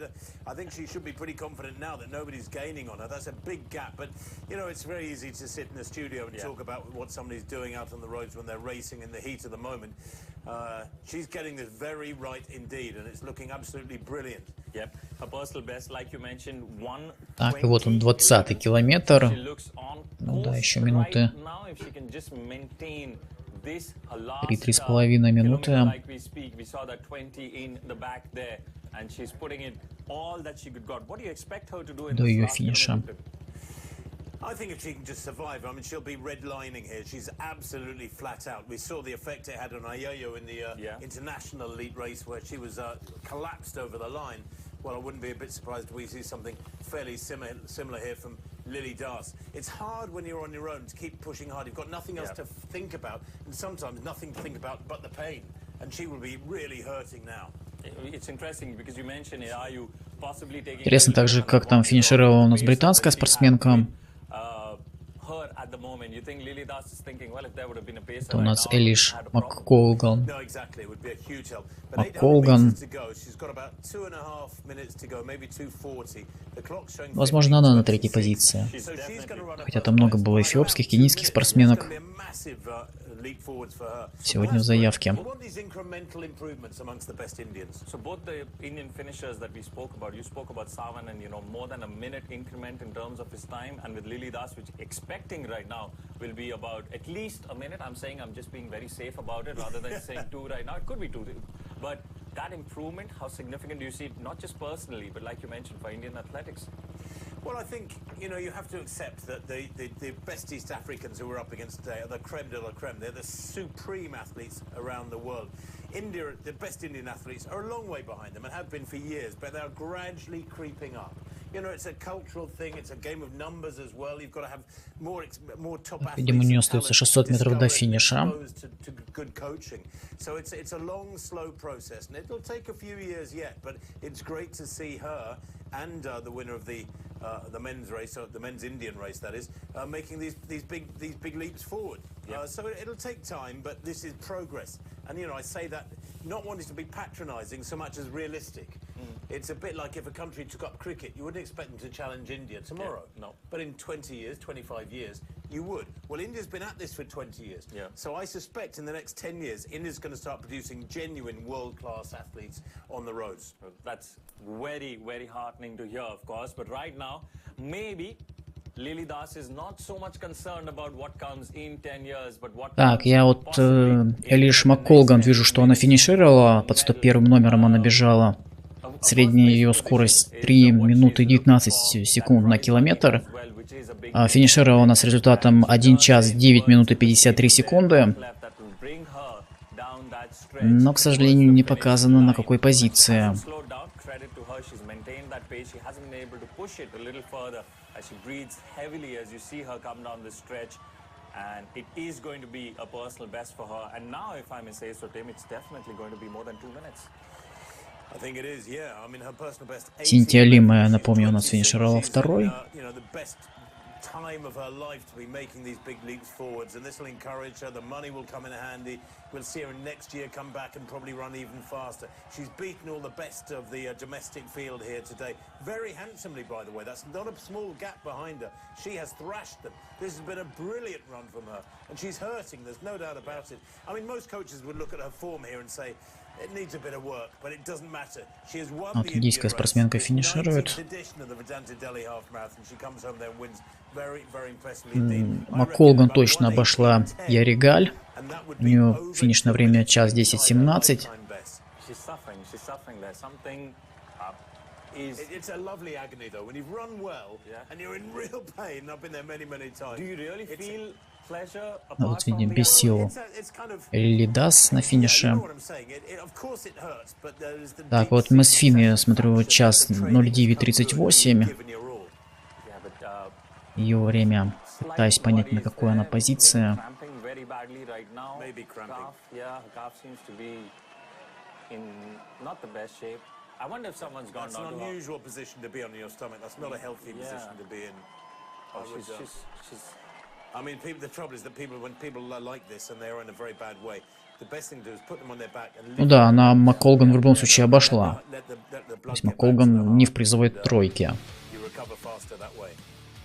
think she should be pretty confident now that nobody's gaining on her. That's a big gap. But, you know, it's very easy to sit in the studio and talk about what somebody's doing out on the roads when they're racing in the heat of the moment. She's getting this very right indeed, and it's looking absolutely brilliant. Yep, her personal best, like you mentioned, 1:20. Так, и вот он, 20-й километр. Ну да, еще минуты. 3,5 минуты до ее финиша. I think if she can just survive, I mean, she'll be redlining here. She's absolutely flat out. We saw the effect it had on Ayoyo in the international elite race where she was collapsed over the line. Well, I wouldn't be a bit surprised if we see something fairly similar here from Lily Das. It's hard when you're on your own to keep pushing hard. You've got nothing else to think about, and sometimes nothing to think about but the pain. And she will be really hurting now. Интересно также, как там финишировала у нас британская спортсменка. Это у нас Элиш Макколган. Возможно, она на третьей позиции. Хотя там много было эфиопских, кенийских спортсменок сегодня в заявке. Will be about at least a minute. I'm saying I'm just being very safe about it rather than saying 2 right now. It could be 2. But that improvement, how significant do you see it, not just personally, but like you mentioned, for Indian athletics? Well, I think, you know, you have to accept that the best East Africans who we're up against today are the creme de la creme. They're the supreme athletes around the world. India, the best Indian athletes are a long way behind them and have been for years, but they're gradually creeping up. You know, it's a cultural thing, it's a game of numbers as well. You've got to have more top athletes. Видимо, у нее остается 600 метров до финиша. So it's a long, slow process, and it'll take a few years yet, but it's great to see her and the winner of the men's race, or the men's Indian race, that is, making these big leaps forward. So it'll take time, but this is progress. And you know, I say that not wanting to be patronising so much as realistic. It's a bit like if a country took up cricket, you wouldn't expect them to challenge India tomorrow. No. But in 20 years, 25 years, you would. Well, India's been at this for 20 years. So I suspect in the next 10 years, India's going to start producing genuine world-class athletes on the roads. That's very, very heartening to hear, of course. But right now, maybe Lily Das is not so much concerned about what comes in 10 years, but what. Так, я вот Элиш Макколган вижу, что она финишировала, под 101 номером она бежала. Средняя ее скорость 3 минуты 19 секунд на километр. Финишировала она с результатом 1 час 9 минут и 53 секунды. Но, к сожалению, не показано, на какой позиции. And it is going to be a personal best for her. And now, if I may say so, Tim, it's definitely going to be more than 2 minutes. I think it is, yeah. I mean, her personal best. Синтия Лима, напомню, у нас финишировала второй. Time of her life to be making these big leaps forwards, and this will encourage her. The money will come in handy. We'll see her next year come back and probably run even faster. She's beaten all the best of the domestic field here today, very handsomely, by the way. That's not a small gap behind her. She has thrashed them. This has been a brilliant run from her, and she's hurting, there's no doubt about it. I mean, most coaches would look at her form here and say, Вот индийская спортсменка финиширует. Макколган точно обошла Яригаль. У нее финишное время 1:10:17. It's a lovely agony though when you've run well and you're in real pain. I've been there many times. Do you really feel pleasure apart from Вот видим без сил Лилидас на финише. Так, вот мы с Фины, смотрю, 1:09:38. Ее время. Пытаюсь понять, на какой она позиции. I wonder if someone's gone down. That's an unusual position to be on your stomach. That's not a healthy position to be in. Oh, she's. I mean, people. The trouble is that when people are like this and they're in a very bad way, the best thing to do is put them on their back and. Ну да, она Макколган в любом случае обошла. То есть Макколган не в призовой тройке. You recover faster that way,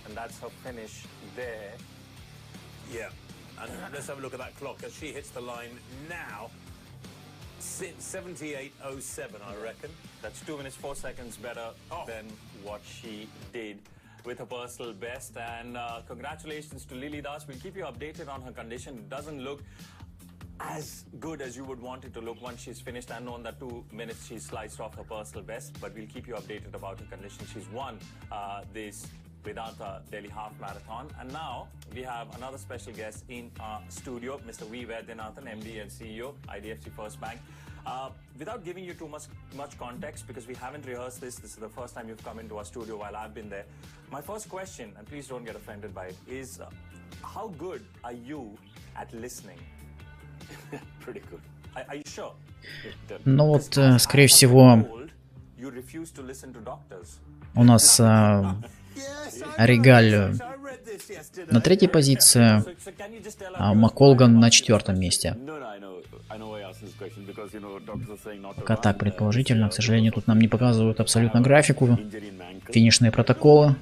and that's her finish there. Yeah, and let's have a look at that clock as she hits the line now. 78:07, I reckon. That's 2 minutes 4 seconds better than what she did with her personal best. And congratulations to Lily Das. We'll keep you updated on her condition. It doesn't look as good as you would want it to look once she's finished. I know in that 2 minutes she sliced off her personal best, but we'll keep you updated about her condition. She's won this Vedanta Deli Half Marathon. And now we have another special guest in our studio, Mr. V. Vaidyanathan, MD and CEO, IDFC First Bank. Without giving you too much context, because we haven't rehearsed this is the first time you've come into our studio while I've been there. My first question, and please don't get offended by it, is how good are you at listening? Pretty good. Are you sure? Ну вот, скорее всего, You refuse to listen to doctors. у нас Регаль на третьей позиции, а Макколган на 4-м месте. Пока так предположительно. К сожалению, тут нам не показывают абсолютно графику, финишные протоколы.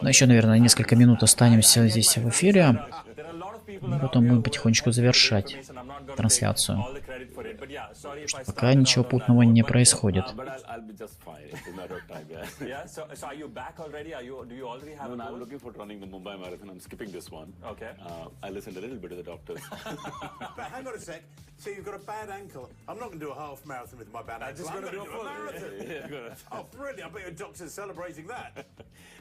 Но еще, наверное, несколько минут останемся здесь в эфире. Потом будем потихонечку завершать трансляцию. Пока ничего путного не происходит. So you've got a bad ankle. I'm not going to do a half marathon with my bad ankle. I'm going to do a marathon. Oh, brilliant! I bet your doctor's celebrating that.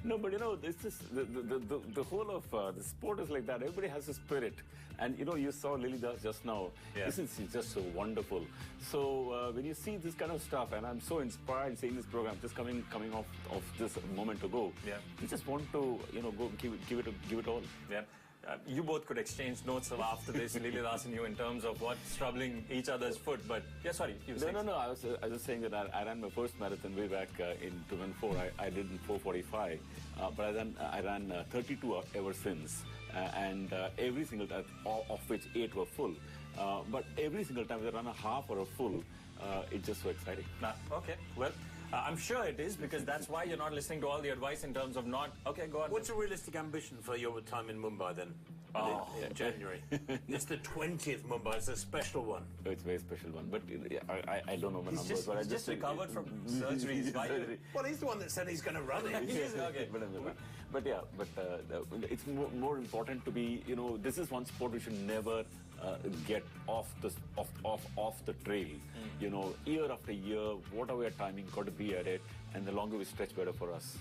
No, but you know, this is the whole of the sport is like that. Everybody has a spirit, and you know, you saw Lily Das just now. Yeah. This is just so wonderful. So when you see this kind of stuff, and I'm so inspired seeing this program, just coming off of this moment ago. Yeah. You just want to, you know, go give it all. Yeah. You both could exchange notes after this, Lily Das and you, in terms of what's troubling each other's foot. But yeah, sorry, you were saying. No. I was saying that I ran my first marathon way back in 2004. I did in 4:45, but I ran 32 ever since, and every single time, of which 8 were full. But every single time I run a half or a full, it's just so exciting. Okay, well. I'm sure it is, because that's why you're not listening to all the advice in terms of not... Okay, go on. What's a realistic ambition for your time in Mumbai then? In January. It's the 20th Mumbai. It's a special one. It's a very special one, but I don't know my numbers. But I just recovered from surgery. Well, he's the one that said he's going to run it. Okay. But yeah, it's more important to be, you know, this is one sport we should never get off the trail. You know, year after year, whatever our timing, got to be at it, and the longer we stretch, better for us.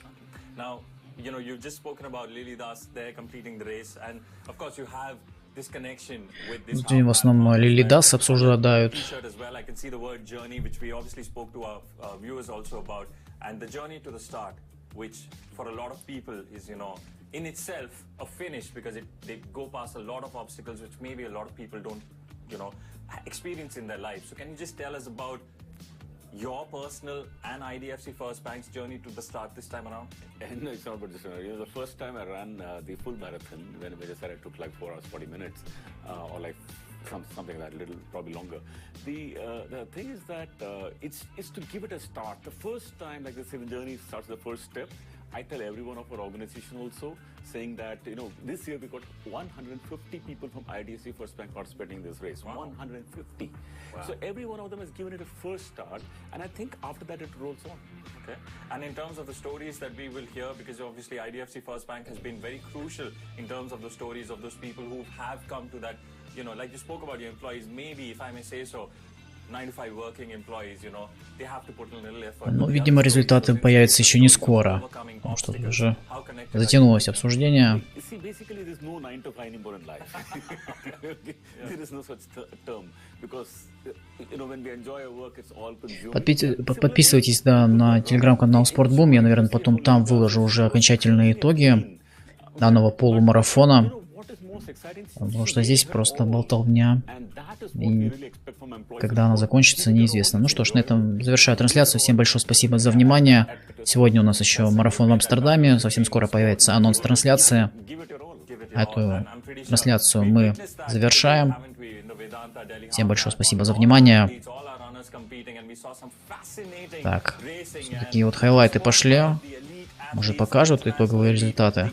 Now, you know, you've just spoken about Lily Das there completing the race, and of course you have this connection with this. В основном Лили Дас обсуждают. T-shirt as well. I can see the word journey, which we obviously spoke to our viewers also about, and the journey to the start, which for a lot of people is, you know, in itself a finish, because they go past a lot of obstacles which maybe a lot of people don't, you know, experience in their life. So can you just tell us about your personal and IDFC First Bank's journey to the start this time around? No, it's not about this. You know, the first time I ran the full marathon, when I decided it took like 4 hours 40 minutes, or like something like that, little probably longer. The thing is that it's to give it a start. The first time, like the journey starts, the first step, I tell everyone of our organization also, saying that, this year we got 150 people from IDFC First Bank participating in this race. Wow. 150. Wow. So every one of them has given it a first start, and I think after that it rolls on. Okay. And in terms of the stories that we will hear, because obviously IDFC First Bank has been very crucial in terms of the stories of those people who have come to that, like you spoke about your employees, maybe, if I may say so, 9 to 5 working employees, they have to put in a little effort. Но, видимо, результаты появятся еще не скоро, потому что уже затянулось обсуждение. Подписывайтесь, на телеграм-канал Спортбум. Я, наверное, потом там выложу уже окончательные итоги данного полумарафона. Потому что здесь просто болтовня. И когда она закончится, неизвестно. Ну что ж, на этом завершаю трансляцию. Всем большое спасибо за внимание. Сегодня у нас еще марафон в Амстердаме. Совсем скоро появится анонс трансляции. Эту трансляцию мы завершаем. Всем большое спасибо за внимание. Так, такие вот хайлайты пошли. Может, покажут итоговые результаты.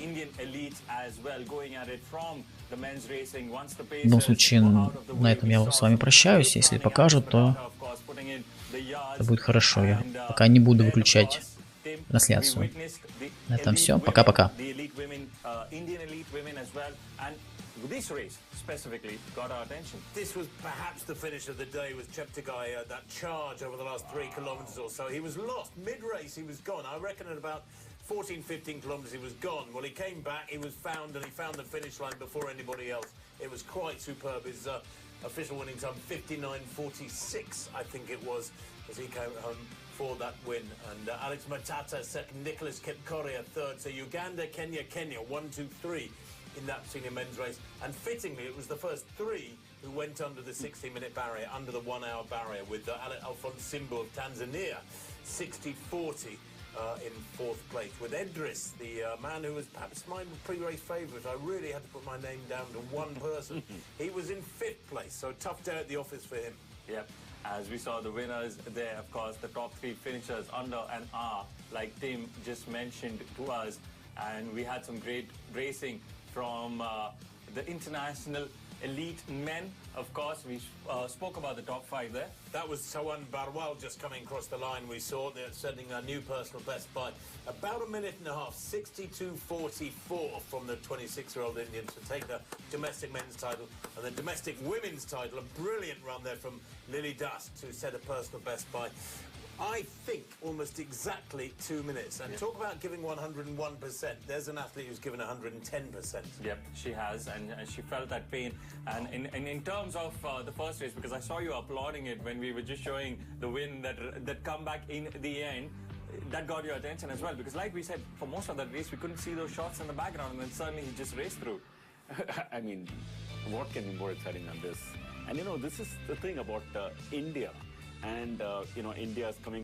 В любом случае, на этом я с вами прощаюсь. Если покажут, то это будет хорошо. Я пока не буду выключать трансляцию. На этом все. Пока-пока. Specifically got our attention. This was perhaps the finish of the day with Cheptegei, that charge over the last 3 kilometers or so. He was lost mid-race, he was gone. I reckon at about 14-15 kilometers he was gone. Well, he came back, he was found, and he found the finish line before anybody else. It was quite superb. His official winning time 59.46, I think it was, as he came home for that win. And Alex Matata second, Nicholas Kipkorea third. So Uganda, Kenya, 1, 2, 3 in that senior men's race. And fittingly, it was the first 3 who went under the 60-minute barrier, under the 1-hour barrier, with Alphonse Simbo of Tanzania, 60-40 in 4th place. With Edris, the man who was perhaps my pre-race favourite, I really had to put my name down to one person. He was in 5th place, so a tough day at the office for him. Yep. As we saw the winners there, of course, the top 3 finishers under an hour, like Tim just mentioned to us. And we had some great racing from the international elite men. Of course, we spoke about the top 5 there. That was Sawan Barwal just coming across the line. We saw they're setting a new personal best by about a minute and a half, 62.44 from the 26-year-old Indian to take the domestic men's title and the domestic women's title. A brilliant run there from Lily Dust to set a personal best by, I think, almost exactly 2 minutes. And talk about giving 101%. There's an athlete who's given 110%. Yep, she has, and she felt that pain. And in terms of the first race, because I saw you applauding it when we were just showing the win, that comeback in the end, that got your attention as well. Because like we said, for most of that race, we couldn't see those shots in the background, and then suddenly he just raced through. I mean, what can be more exciting than this? And this is the thing about India. And, India is coming